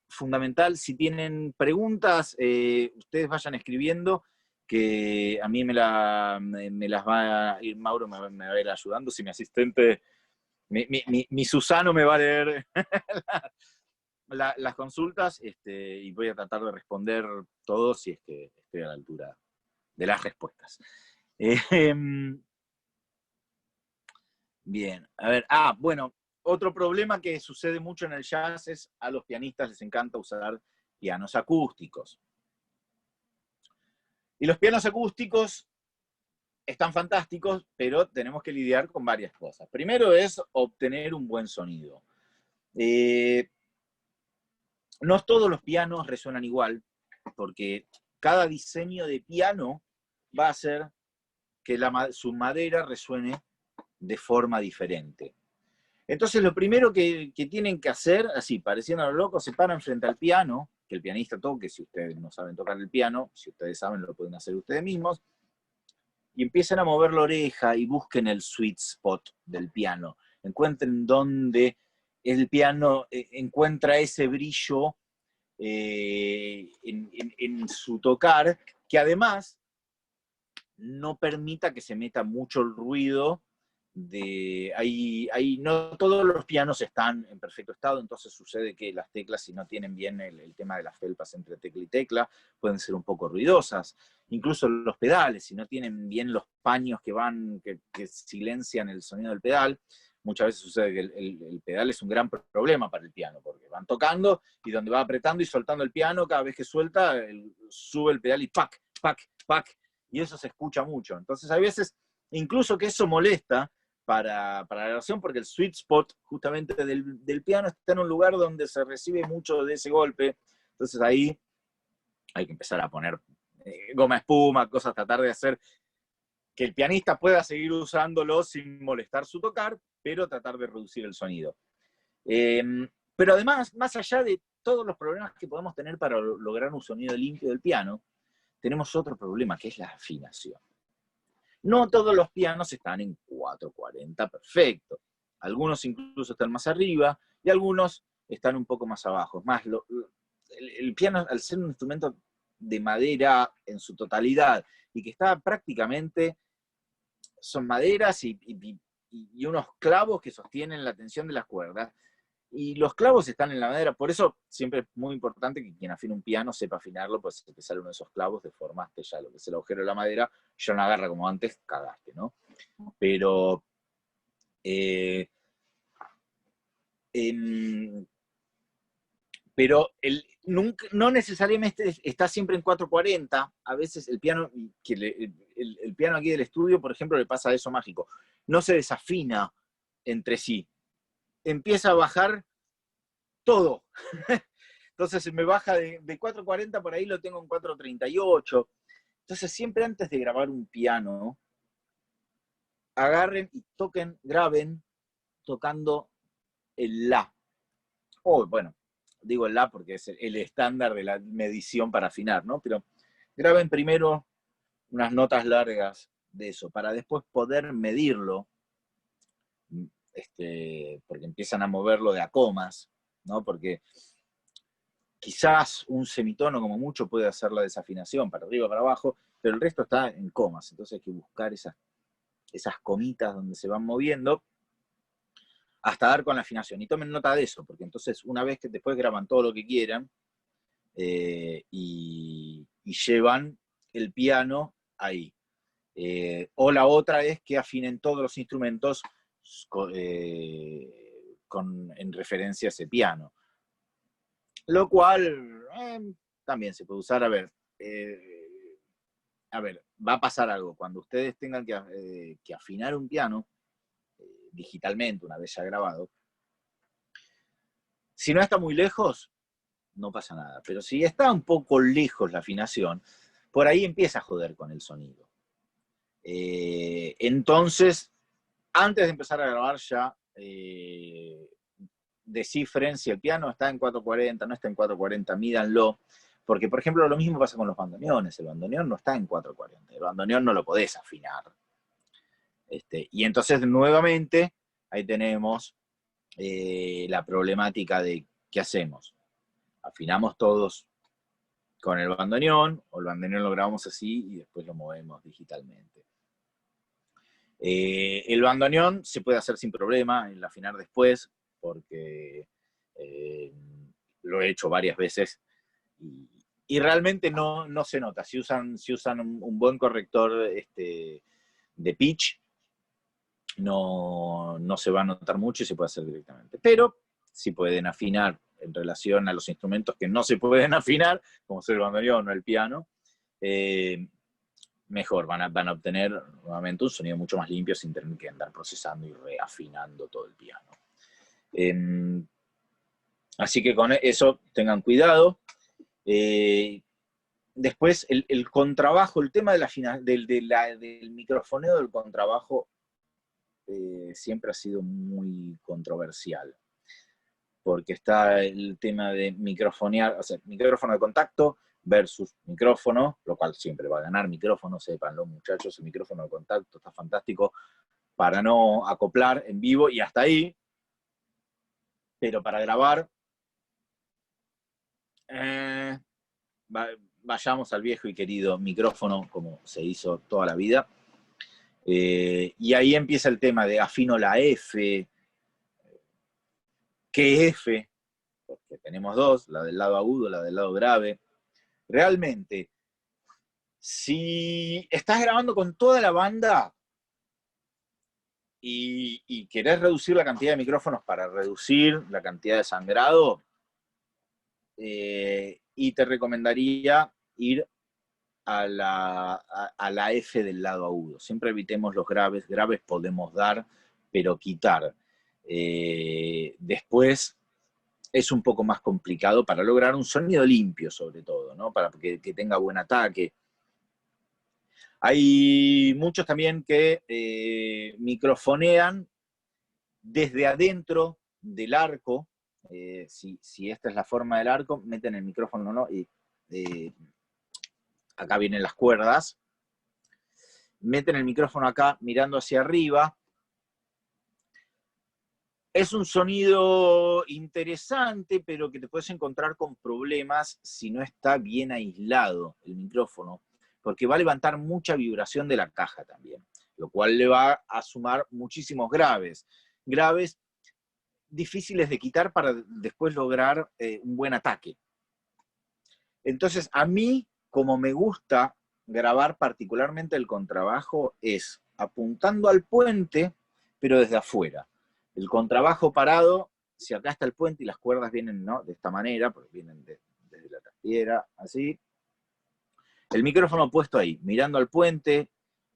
Fundamental, si tienen preguntas, ustedes vayan escribiendo, que a mí me las va a ir Mauro, me va a ir ayudando. Si mi asistente, mi Susano me va a leer las consultas, y voy a tratar de responder todo si es que estoy a la altura de las respuestas. Bien, a ver, bueno, otro problema que sucede mucho en el jazz es a los pianistas les encanta usar pianos acústicos. Y los pianos acústicos están fantásticos, pero tenemos que lidiar con varias cosas. Primero es obtener un buen sonido. No todos los pianos resuenan igual, porque cada diseño de piano va a hacer que su madera resuene de forma diferente. Entonces lo primero que tienen que hacer, así, pareciendo a los locos, se paran frente al piano, que el pianista toque. Si ustedes no saben tocar el piano, si ustedes saben, lo pueden hacer ustedes mismos, y empiecen a mover la oreja y busquen el sweet spot del piano. Encuentren dónde el piano encuentra ese brillo en su tocar, que además no permita que se meta mucho el ruido. No todos los pianos están en perfecto estado, entonces sucede que las teclas, si no tienen bien el tema de las felpas entre tecla y tecla, pueden ser un poco ruidosas. Incluso los pedales, si no tienen bien los paños que silencian el sonido del pedal, muchas veces sucede que el pedal es un gran problema para el piano, porque van tocando y donde va apretando y soltando el piano, cada vez que suelta, sube el pedal y ¡pac, pac, pac! Y eso se escucha mucho. Entonces hay veces, incluso que eso molesta para la grabación, porque el sweet spot justamente del piano está en un lugar donde se recibe mucho de ese golpe. Entonces ahí hay que empezar a poner goma espuma, cosas, tratar de hacer que el pianista pueda seguir usándolo sin molestar su tocar, pero tratar de reducir el sonido. Pero además, más allá de todos los problemas que podemos tener para lograr un sonido limpio del piano, tenemos otro problema, que es la afinación. No todos los pianos están en 440 perfecto. Algunos incluso están más arriba y algunos están un poco más abajo. Es más, el piano, al ser un instrumento de madera en su totalidad y que está prácticamente, son maderas y unos clavos que sostienen la tensión de las cuerdas, y los clavos están en la madera, por eso siempre es muy importante que quien afina un piano sepa afinarlo, pues si te sale uno de esos clavos, deformaste ya lo que es el agujero de la madera, ya no agarra como antes, cagaste, ¿no? Pero no necesariamente está siempre en 440, a veces el piano, el piano aquí del estudio, por ejemplo, le pasa eso mágico, no se desafina entre sí, empieza a bajar todo. Entonces me baja de 440, por ahí lo tengo en 438. Entonces siempre antes de grabar un piano, agarren y toquen, graben, tocando el La. Bueno, digo el La porque es el estándar de la medición para afinar, ¿no? Pero graben primero unas notas largas de eso, para después poder medirlo, porque empiezan a moverlo de a comas, ¿no? Porque quizás un semitono como mucho puede hacer la desafinación para arriba, para abajo, pero el resto está en comas, entonces hay que buscar esas comitas donde se van moviendo hasta dar con la afinación. Y tomen nota de eso, porque entonces una vez que después graban todo lo que quieran y llevan el piano ahí. O la otra es que afinen todos los instrumentos en referencia a ese piano. Lo cual también se puede usar. A ver, va a pasar algo. Cuando ustedes tengan que afinar un piano digitalmente, una vez ya grabado, si no está muy lejos, no pasa nada. Pero si está un poco lejos la afinación, por ahí empieza a joder con el sonido. Entonces, antes de empezar a grabar ya, descifren si el piano está en 440, no está en 440, mídanlo. Porque, por ejemplo, lo mismo pasa con los bandoneones. El bandoneón no está en 440. El bandoneón no lo podés afinar. Y entonces, nuevamente, ahí tenemos la problemática de qué hacemos. Afinamos todos con el bandoneón, o el bandoneón lo grabamos así y después lo movemos digitalmente. El bandoneón se puede hacer sin problema, el afinar después, porque lo he hecho varias veces y realmente no se nota. Si usan un buen corrector de pitch, no se va a notar mucho y se puede hacer directamente. Pero si pueden afinar en relación a los instrumentos que no se pueden afinar, como es el bandoneón o el piano, mejor, van a obtener nuevamente un sonido mucho más limpio sin tener que andar procesando y reafinando todo el piano. Así que con eso tengan cuidado. Después, el contrabajo, el tema del microfoneo del contrabajo siempre ha sido muy controversial, porque está el tema de microfonear, o sea, micrófono de contacto versus micrófono, lo cual siempre va a ganar micrófono, sépanlo muchachos, el micrófono de contacto está fantástico para no acoplar en vivo y hasta ahí, pero para grabar, vayamos al viejo y querido micrófono, como se hizo toda la vida. Y ahí empieza el tema de afino la F, ¿qué F? Porque tenemos dos, la del lado agudo, la del lado grave. Realmente, si estás grabando con toda la banda y querés reducir la cantidad de micrófonos para reducir la cantidad de sangrado, y te recomendaría ir a la F del lado agudo. Siempre evitemos los graves. Graves podemos dar, pero quitar. Después es un poco más complicado para lograr un sonido limpio, sobre todo, ¿no? Para que tenga buen ataque. Hay muchos también que microfonean desde adentro del arco. Si esta es la forma del arco, meten el micrófono, ¿no? Acá vienen las cuerdas, meten el micrófono acá mirando hacia arriba. Es un sonido interesante, pero que te puedes encontrar con problemas si no está bien aislado el micrófono, porque va a levantar mucha vibración de la caja también, lo cual le va a sumar muchísimos graves. Graves difíciles de quitar para después lograr un buen ataque. Entonces, a mí, como me gusta grabar particularmente el contrabajo, es apuntando al puente, pero desde afuera. El contrabajo parado, si acá está el puente y las cuerdas vienen, ¿no?, de esta manera, porque vienen desde la trastiera, así. El micrófono puesto ahí, mirando al puente,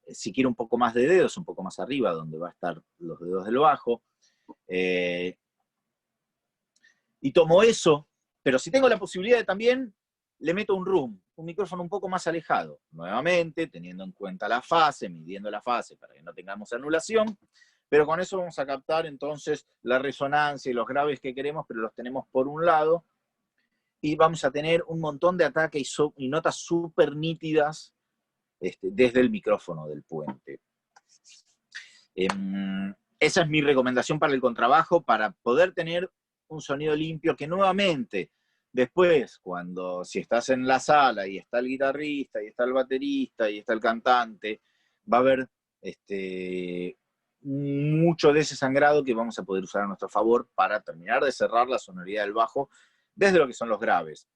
si quiero un poco más de dedos, un poco más arriba, donde va a estar los dedos del bajo. Y tomo eso, pero si tengo la posibilidad de también, le meto un room, un micrófono un poco más alejado, nuevamente, teniendo en cuenta la fase, midiendo la fase para que no tengamos anulación, pero con eso vamos a captar entonces la resonancia y los graves que queremos, pero los tenemos por un lado, y vamos a tener un montón de ataque y notas súper nítidas desde el micrófono del puente. Esa es mi recomendación para el contrabajo, para poder tener un sonido limpio que nuevamente, después, si estás en la sala y está el guitarrista, y está el baterista, y está el cantante, va a haber mucho de ese sangrado que vamos a poder usar a nuestro favor para terminar de cerrar la sonoridad del bajo desde lo que son los graves.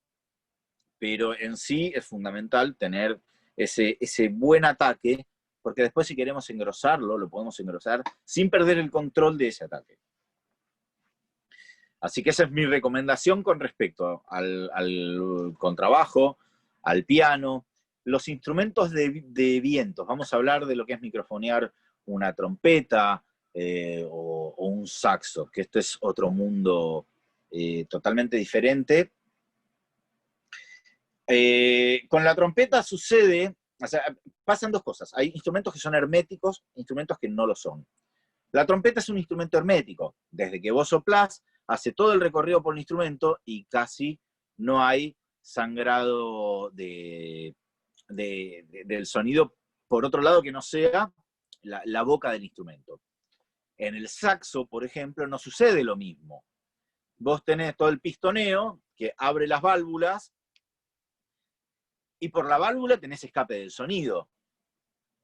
Pero en sí es fundamental tener ese buen ataque, porque después si queremos engrosarlo, lo podemos engrosar sin perder el control de ese ataque. Así que esa es mi recomendación con respecto al contrabajo, al piano, los instrumentos de vientos. Vamos a hablar de lo que es microfonear una trompeta o un saxo, que esto es otro mundo totalmente diferente. Con la trompeta sucede, o sea, pasan dos cosas. Hay instrumentos que son herméticos, instrumentos que no lo son. La trompeta es un instrumento hermético. Desde que vos soplás, hace todo el recorrido por el instrumento y casi no hay sangrado del sonido, por otro lado, que no sea la boca del instrumento. En el saxo, por ejemplo, no sucede lo mismo. Vos tenés todo el pistoneo que abre las válvulas y por la válvula tenés escape del sonido.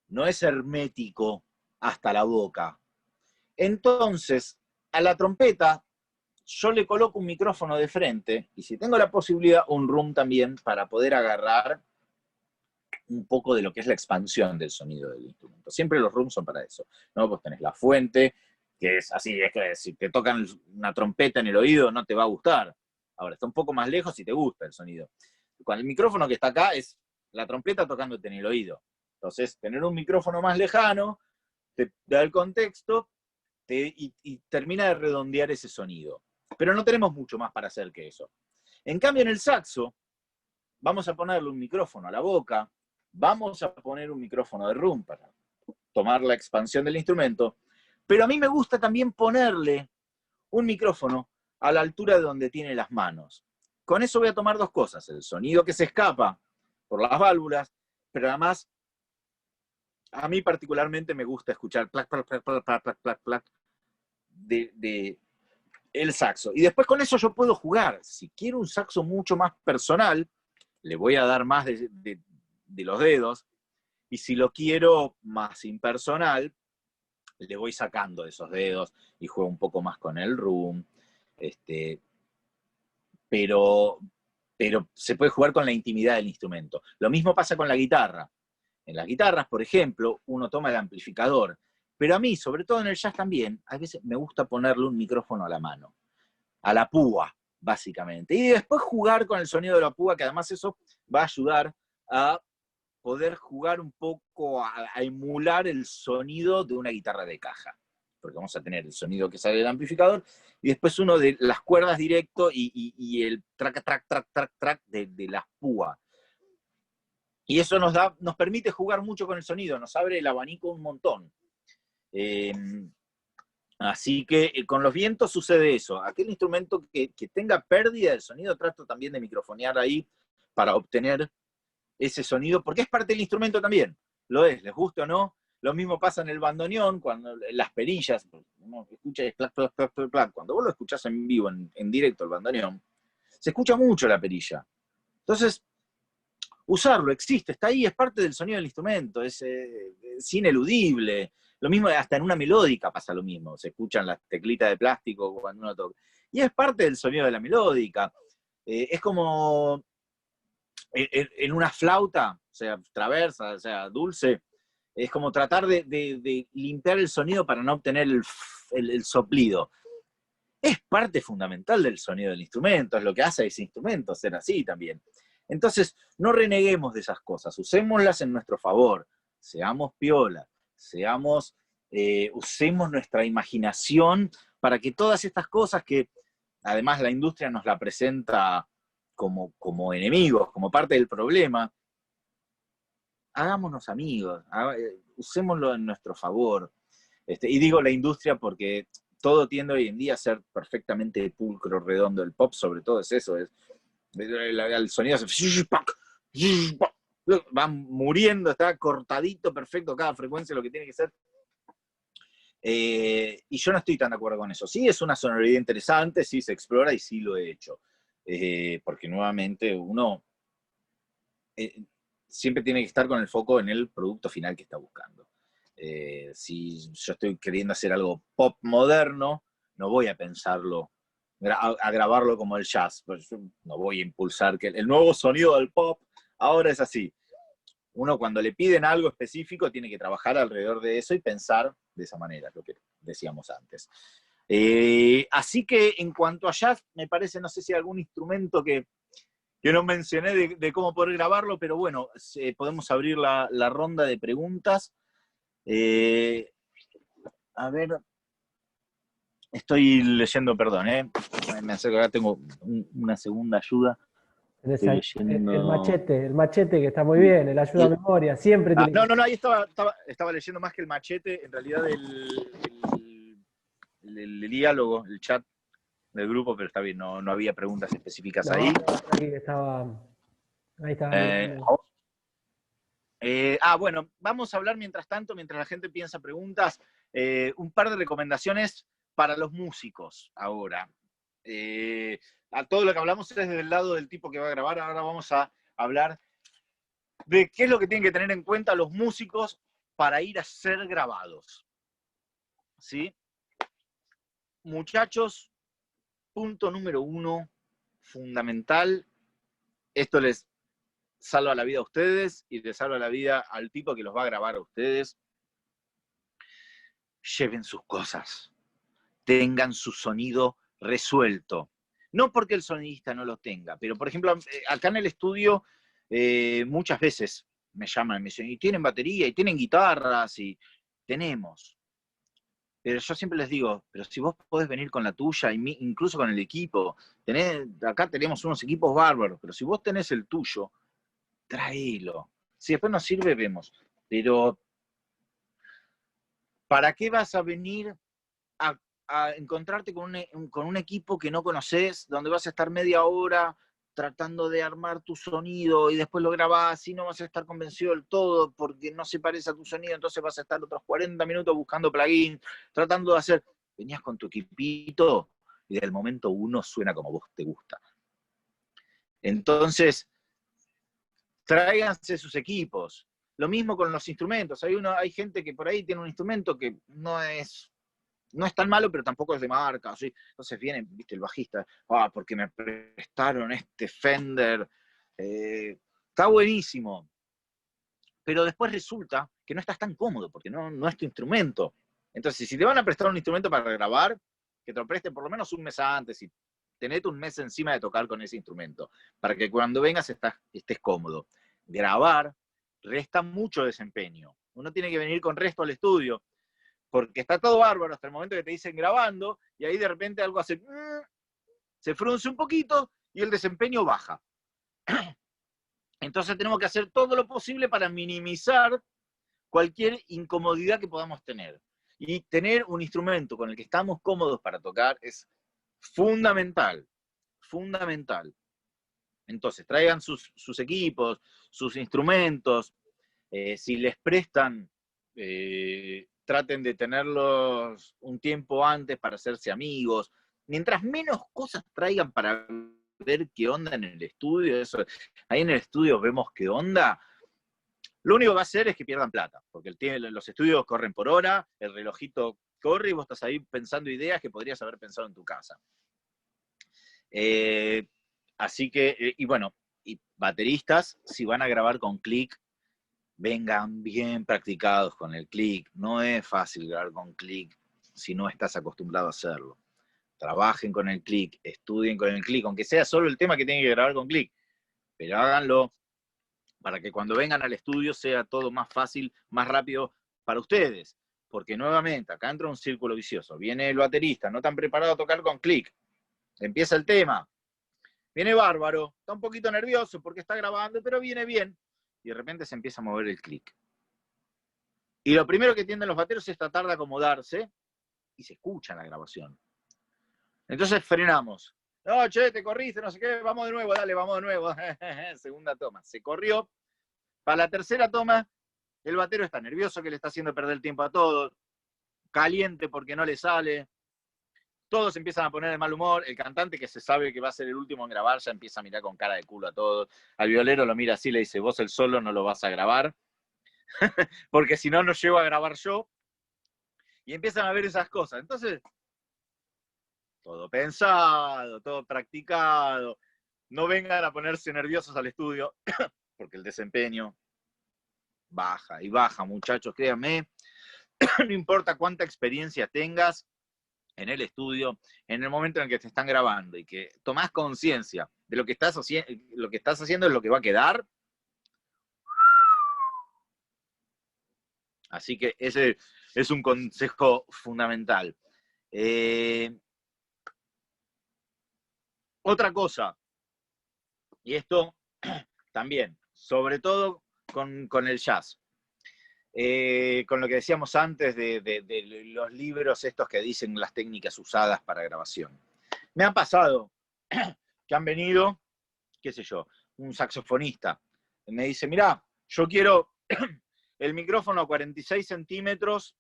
No es hermético hasta la boca. Entonces, a la trompeta yo le coloco un micrófono de frente y si tengo la posibilidad, un room también para poder agarrar un poco de lo que es la expansión del sonido del instrumento. Siempre los rooms son para eso, ¿no? Vos tenés la fuente, que es así, es que si te tocan una trompeta en el oído no te va a gustar. Ahora, está un poco más lejos y te gusta el sonido. Con el micrófono que está acá es la trompeta tocándote en el oído. Entonces, tener un micrófono más lejano te da el contexto y termina de redondear ese sonido. Pero no tenemos mucho más para hacer que eso. En cambio, en el saxo, vamos a ponerle un micrófono a la boca, vamos a poner un micrófono de room para tomar la expansión del instrumento, pero a mí me gusta también ponerle un micrófono a la altura de donde tiene las manos. Con eso voy a tomar dos cosas, el sonido que se escapa por las válvulas, pero además, a mí particularmente me gusta escuchar plac, plac, plac, plac, plac, plac, plac, el saxo. Y después con eso yo puedo jugar. Si quiero un saxo mucho más personal, le voy a dar más de los dedos. Y si lo quiero más impersonal, le voy sacando de esos dedos y juego un poco más con el room. Pero se puede jugar con la intimidad del instrumento. Lo mismo pasa con la guitarra. En las guitarras, por ejemplo, uno toma el amplificador, pero a mí, sobre todo en el jazz también, a veces me gusta ponerle un micrófono a la mano, a la púa, básicamente. Y después jugar con el sonido de la púa, que además eso va a ayudar a poder jugar un poco, a emular el sonido de una guitarra de caja. Porque vamos a tener el sonido que sale del amplificador y después uno de las cuerdas directo y el track, track, track, track, track de las púas. Y eso nos permite jugar mucho con el sonido, nos abre el abanico un montón. Así que con los vientos sucede eso. Aquel instrumento que tenga pérdida del sonido, trato también de microfonear ahí para obtener ese sonido, porque es parte del instrumento también. Lo es, les guste o no. Lo mismo pasa en el bandoneón, cuando las perillas, uno escucha clac, clac, clac, clac, clac. Cuando vos lo escuchás en vivo, en directo, el bandoneón, se escucha mucho la perilla. Entonces, usarlo, existe, está ahí, es parte del sonido del instrumento, es ineludible. Lo mismo, hasta en una melódica pasa lo mismo, se escuchan las teclitas de plástico cuando uno toca. Y es parte del sonido de la melódica. Es como en una flauta, o sea, traversa, o sea, dulce, es como tratar de limpiar el sonido para no obtener el soplido. Es parte fundamental del sonido del instrumento, es lo que hace a ese instrumento ser así también. Entonces, no reneguemos de esas cosas, usémoslas en nuestro favor, seamos piola, usemos nuestra imaginación para que todas estas cosas que además la industria nos la presenta como enemigos, como parte del problema, hagámonos amigos, usémoslo en nuestro favor. Y digo la industria porque todo tiende hoy en día a ser perfectamente pulcro, redondo. El pop sobre todo es eso, el sonido va muriendo, está cortadito, perfecto, cada frecuencia lo que tiene que ser. Y yo no estoy tan de acuerdo con eso. Sí, es una sonoridad interesante, sí se explora y sí lo he hecho. Porque nuevamente uno siempre tiene que estar con el foco en el producto final que está buscando. Si yo estoy queriendo hacer algo pop moderno, no voy a pensarlo, a grabarlo como el jazz. Pues no voy a impulsar que el nuevo sonido del pop ahora es así. Uno cuando le piden algo específico tiene que trabajar alrededor de eso y pensar de esa manera, lo que decíamos antes. Así que en cuanto a jazz, me parece, no sé si hay algún instrumento que no mencioné de cómo poder grabarlo, pero bueno, podemos abrir la ronda de preguntas. A ver, estoy leyendo, perdón, me acerco acá, tengo una segunda ayuda. Estoy leyendo... el machete que está muy bien, el ayuda a memoria, siempre tiene no, ahí estaba leyendo más que el machete, en realidad el diálogo, el chat del grupo, pero está bien, no había preguntas específicas ahí. Ahí estaba. Bueno, vamos a hablar mientras tanto, mientras la gente piensa preguntas, un par de recomendaciones para los músicos ahora. A todo lo que hablamos es desde el lado del tipo que va a grabar, ahora vamos a hablar de qué es lo que tienen que tener en cuenta los músicos para ir a ser grabados. ¿Sí? Muchachos, punto número 1, fundamental, esto les salva la vida a ustedes y les salva la vida al tipo que los va a grabar a ustedes. Lleven sus cosas, tengan su sonido resuelto. No porque el sonidista no lo tenga, pero por ejemplo, acá en el estudio muchas veces me llaman y me dicen, y tienen batería, y tienen guitarras, y tenemos. Pero yo siempre les digo, pero si vos podés venir con la tuya, incluso con el equipo, acá tenemos unos equipos bárbaros, pero si vos tenés el tuyo, tráelo. Si después nos sirve, vemos. Pero, ¿para qué vas a venir a encontrarte con un equipo que no conoces, donde vas a estar media hora tratando de armar tu sonido y después lo grabás y no vas a estar convencido del todo porque no se parece a tu sonido, entonces vas a estar otros 40 minutos buscando plugins, tratando de hacer... Venías con tu equipito y del momento uno suena como vos te gusta. Entonces, tráiganse sus equipos. Lo mismo con los instrumentos. Hay gente que por ahí tiene un instrumento que no es tan malo, pero tampoco es de marca. ¿Sí? Entonces viene, viste, el bajista, porque me prestaron este Fender. Está buenísimo. Pero después resulta que no estás tan cómodo, porque no es tu instrumento. Entonces, si te van a prestar un instrumento para grabar, que te lo presten por lo menos un mes antes y tenete un mes encima de tocar con ese instrumento, para que cuando vengas estés cómodo. Grabar resta mucho desempeño. Uno tiene que venir con resto al estudio, porque está todo bárbaro hasta el momento que te dicen grabando, y ahí de repente algo hace, se frunce un poquito y el desempeño baja. Entonces tenemos que hacer todo lo posible para minimizar cualquier incomodidad que podamos tener. Y tener un instrumento con el que estamos cómodos para tocar es fundamental, fundamental. Entonces, traigan sus equipos, sus instrumentos. Si les prestan, traten de tenerlos un tiempo antes para hacerse amigos. Mientras menos cosas traigan para ver qué onda en el estudio, ahí en el estudio vemos qué onda. Lo único que va a hacer es que pierdan plata, porque los estudios corren por hora, el relojito corre y vos estás ahí pensando ideas que podrías haber pensado en tu casa. Así que, y bueno, y bateristas, si van a grabar con click, vengan bien practicados con el click. No es fácil grabar con click si no estás acostumbrado a hacerlo. Trabajen con el click, estudien con el click, aunque sea solo el tema que tienen que grabar con click, pero háganlo para que cuando vengan al estudio sea todo más fácil, más rápido para ustedes. Porque nuevamente, acá entra un círculo vicioso. Viene el baterista, no tan preparado a tocar con click. Empieza el tema. Viene bárbaro, está un poquito nervioso porque está grabando, pero viene bien. Y de repente se empieza a mover el click. Y lo primero que tienden los bateros es tratar de acomodarse y se escucha en la grabación. Entonces frenamos. No, che, te corriste, no sé qué, vamos de nuevo, dale, vamos de nuevo. Segunda toma. Se corrió. Para la tercera toma, el batero está nervioso, que le está haciendo perder el tiempo a todos, caliente porque no le sale, todos empiezan a poner de mal humor, el cantante que se sabe que va a ser el último en grabar ya empieza a mirar con cara de culo a todos, al violero lo mira así, le dice, vos el solo no lo vas a grabar, porque si no, no llego a grabar yo, y empiezan a ver esas cosas. Entonces, todo pensado, todo practicado, no vengan a ponerse nerviosos al estudio, porque el desempeño baja y baja, muchachos, créanme, no importa cuánta experiencia tengas en el estudio, en el momento en el que te están grabando y que tomás conciencia de lo que estás haciendo es lo que va a quedar. Así que ese es un consejo fundamental. Otra cosa, y esto también, sobre todo con el jazz. Con lo que decíamos antes de los libros estos que dicen las técnicas usadas para grabación. Me ha pasado que han venido, qué sé yo, un saxofonista, y me dice, mirá, yo quiero el micrófono a 46 centímetros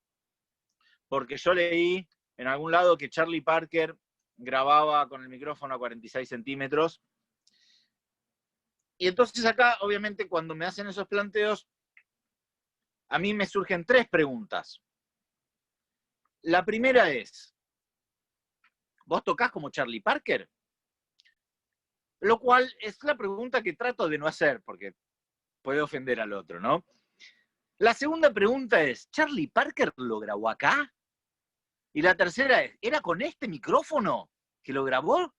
porque yo leí en algún lado que Charlie Parker grababa con el micrófono a 46 centímetros. Y entonces acá, obviamente, cuando me hacen esos planteos, a mí me surgen tres preguntas. La primera es, ¿vos tocás como Charlie Parker? Lo cual es la pregunta que trato de no hacer, porque puede ofender al otro, ¿no? La segunda pregunta es, ¿Charlie Parker lo grabó acá? Y la tercera es, ¿era con este micrófono que lo grabó?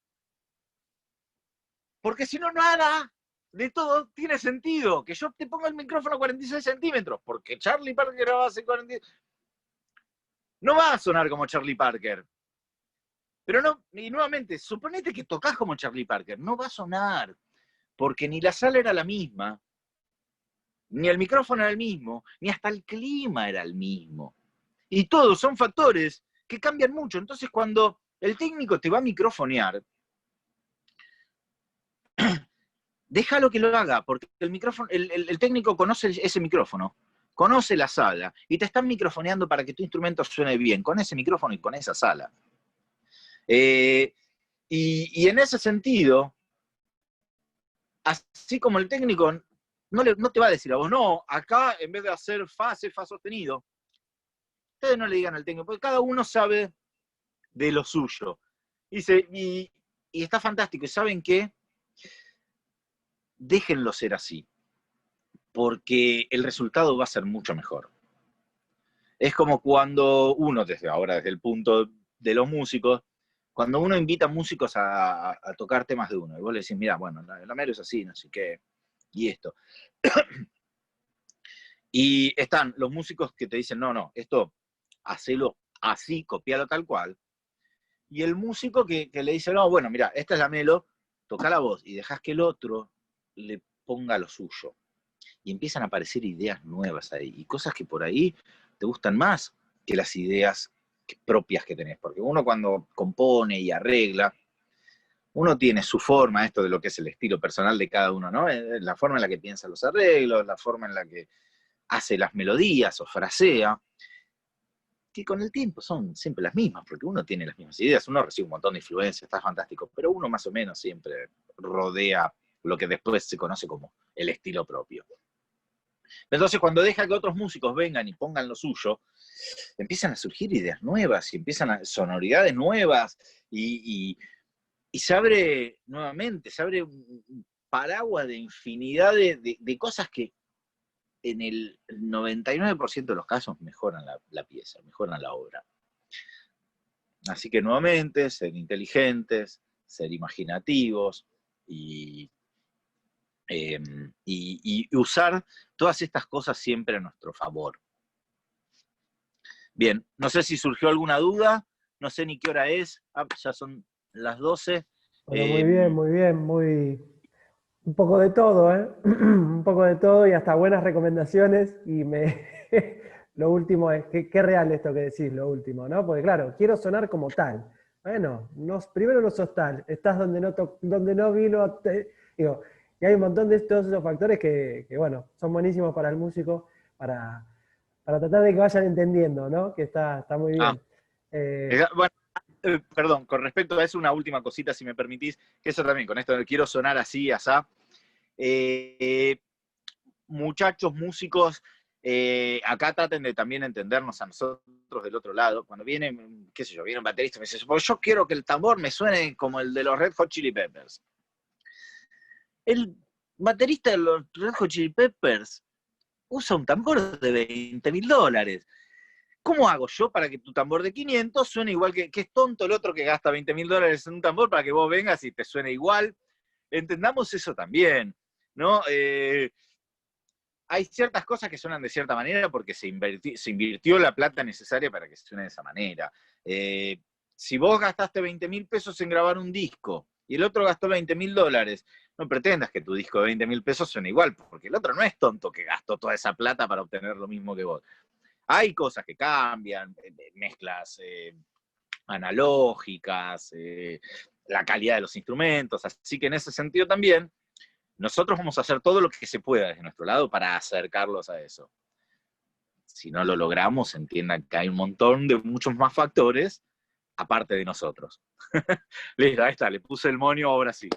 Porque si no, nada de todo tiene sentido. Que yo te ponga el micrófono a 46 centímetros, porque Charlie Parker grababa hace 40... No va a sonar como Charlie Parker. Pero no, y nuevamente, suponete que tocas como Charlie Parker, no va a sonar, porque ni la sala era la misma, ni el micrófono era el mismo, ni hasta el clima era el mismo. Y todos son factores que cambian mucho. Entonces, cuando el técnico te va a microfonear, déjalo que lo haga, porque el técnico conoce ese micrófono, conoce la sala, y te están microfoneando para que tu instrumento suene bien, con ese micrófono y con esa sala. Y en ese sentido, así como el técnico no te va a decir a vos, no, acá en vez de hacer fa sostenido, ustedes no le digan al técnico, porque cada uno sabe de lo suyo. Y está fantástico. ¿Y saben qué? Déjenlo ser así, porque el resultado va a ser mucho mejor. Es como cuando uno, desde el punto de los músicos, cuando uno invita músicos a tocar temas de uno, y vos le decís, mira, bueno, la melo es así, no sé qué, y esto. Y están los músicos que te dicen, no, esto, hacelo así, copialo tal cual. Y el músico que le dice, no, bueno, mira, esta es la melo, toca la voz y dejás que el otro le ponga lo suyo. Y empiezan a aparecer ideas nuevas ahí, y cosas que por ahí te gustan más que las ideas propias que tenés. Porque uno cuando compone y arregla, uno tiene su forma, esto de lo que es el estilo personal de cada uno, ¿no? La forma en la que piensa los arreglos, la forma en la que hace las melodías o frasea, que con el tiempo son siempre las mismas, porque uno tiene las mismas ideas, uno recibe un montón de influencias, está fantástico, pero uno más o menos siempre rodea lo que después se conoce como el estilo propio. Entonces, cuando deja que otros músicos vengan y pongan lo suyo, empiezan a surgir ideas nuevas y empiezan a sonoridades nuevas y se abre nuevamente, se abre un paraguas de infinidad de cosas que en el 99% de los casos mejoran la pieza, mejoran la obra. Así que nuevamente, ser inteligentes, ser imaginativos y usar todas estas cosas siempre a nuestro favor. Bien, no sé si surgió alguna duda, no sé ni qué hora es, ya son las 12. Bueno, muy bien, un poco de todo, ¿eh? Un poco de todo y hasta buenas recomendaciones. Y lo último es, qué real esto que decís, lo último, ¿no? Porque claro, quiero sonar como tal. Bueno, primero no sos tal, estás donde no vino, digo, y hay un montón de todos esos factores que, bueno, son buenísimos para el músico, para tratar de que vayan entendiendo, ¿no? Que está muy bien. Bueno, perdón, con respecto a eso, una última cosita, si me permitís, que eso también, con esto quiero sonar así, asá. Muchachos, músicos, acá traten de también entendernos a nosotros del otro lado. Cuando viene, qué sé yo, viene un baterista y me dice, pues yo quiero que el tambor me suene como el de los Red Hot Chili Peppers. El baterista de los Red Hot Chili Peppers usa un tambor de $20.000. ¿Cómo hago yo para que tu tambor de 500 suene igual que es tonto el otro que gasta $20.000 en un tambor para que vos vengas y te suene igual? Entendamos eso también, ¿no? Hay ciertas cosas que suenan de cierta manera porque se invirtió la plata necesaria para que suene de esa manera. Si vos gastaste $20.000 en grabar un disco y el otro gastó $20.000, no pretendas que tu disco de $20.000 suene igual, porque el otro no es tonto que gastó toda esa plata para obtener lo mismo que vos. Hay cosas que cambian, mezclas analógicas, la calidad de los instrumentos, así que en ese sentido también nosotros vamos a hacer todo lo que se pueda desde nuestro lado para acercarlos a eso. Si no lo logramos, entiendan que hay un montón de muchos más factores aparte de nosotros. Listo, ahí está, le puse el monio, ahora sí.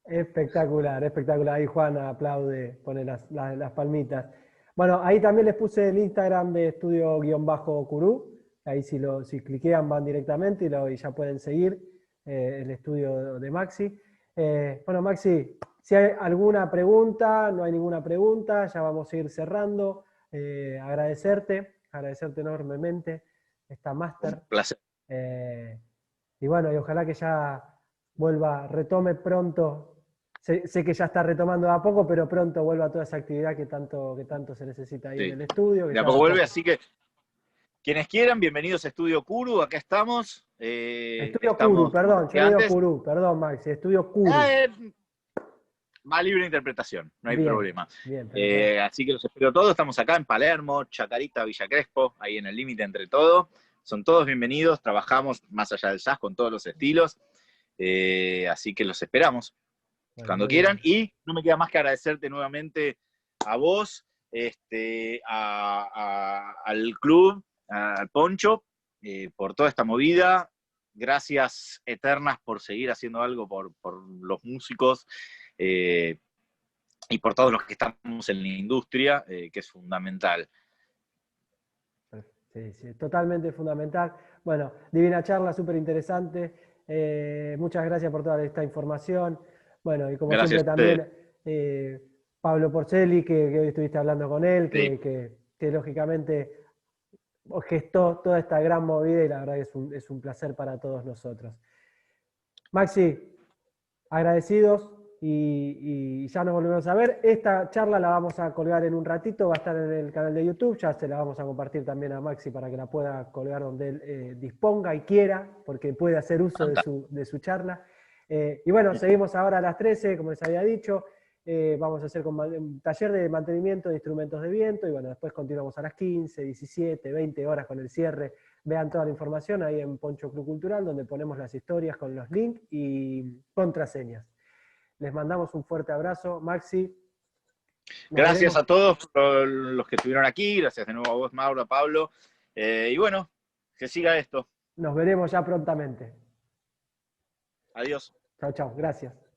Espectacular, espectacular. Ahí Juan aplaude, pone las palmitas. Bueno, ahí también les puse el Instagram de estudio-curú. Ahí si cliquean van directamente y ya pueden seguir el estudio de Maxi. Bueno, Maxi, si hay alguna pregunta, no hay ninguna pregunta, ya vamos a ir cerrando. Agradecerte enormemente esta máster. Un placer. Y bueno, y ojalá que ya retome pronto. Sé que ya está retomando de a poco, pero pronto vuelva toda esa actividad que tanto se necesita ahí en el estudio. De a poco vuelve, así que quienes quieran, bienvenidos a Estudio Curu, acá estamos. Estudio Curu, perdón, yo digo Curu, perdón Maxi, Estudio Curu. Más libre interpretación, no hay problema. Bien, así que los espero todos, estamos acá en Palermo, Chacarita, Villa Crespo, ahí en el límite entre todo. Son todos bienvenidos, trabajamos más allá del jazz con todos los estilos. Así que los esperamos cuando quieran. Y no me queda más que agradecerte nuevamente a vos, al club, al Poncho, por toda esta movida. gracias eternas por seguir haciendo algo por los músicos y por todos los que estamos en la industria, que es fundamental. Sí, sí, totalmente fundamental. Bueno, divina charla, súper interesante. Muchas gracias por toda esta información. Bueno, y como siempre Gracias a ustedes. también Pablo Porceli, que hoy estuviste hablando con él, Sí. que lógicamente gestó toda esta gran movida y la verdad que es un placer para todos nosotros. Maxi, agradecidos y ya nos volvemos a ver. Esta charla la vamos a colgar en un ratito, va a estar en el canal de YouTube, ya se la vamos a compartir también a Maxi para que la pueda colgar donde él disponga y quiera, porque puede hacer uso de su charla. Y bueno, seguimos ahora a las 13, como les había dicho. Vamos a hacer un taller de mantenimiento de instrumentos de viento y bueno, después continuamos a las 15, 17, 20 horas con el cierre. Vean toda la información ahí en Poncho Club Cultural, donde ponemos las historias con los links y contraseñas. Les mandamos un fuerte abrazo. Maxi. Gracias a todos los que estuvieron aquí, gracias de nuevo a vos, Mauro, a Pablo, y bueno, que siga esto. Nos veremos ya prontamente. Adiós. Chao, chao. Gracias.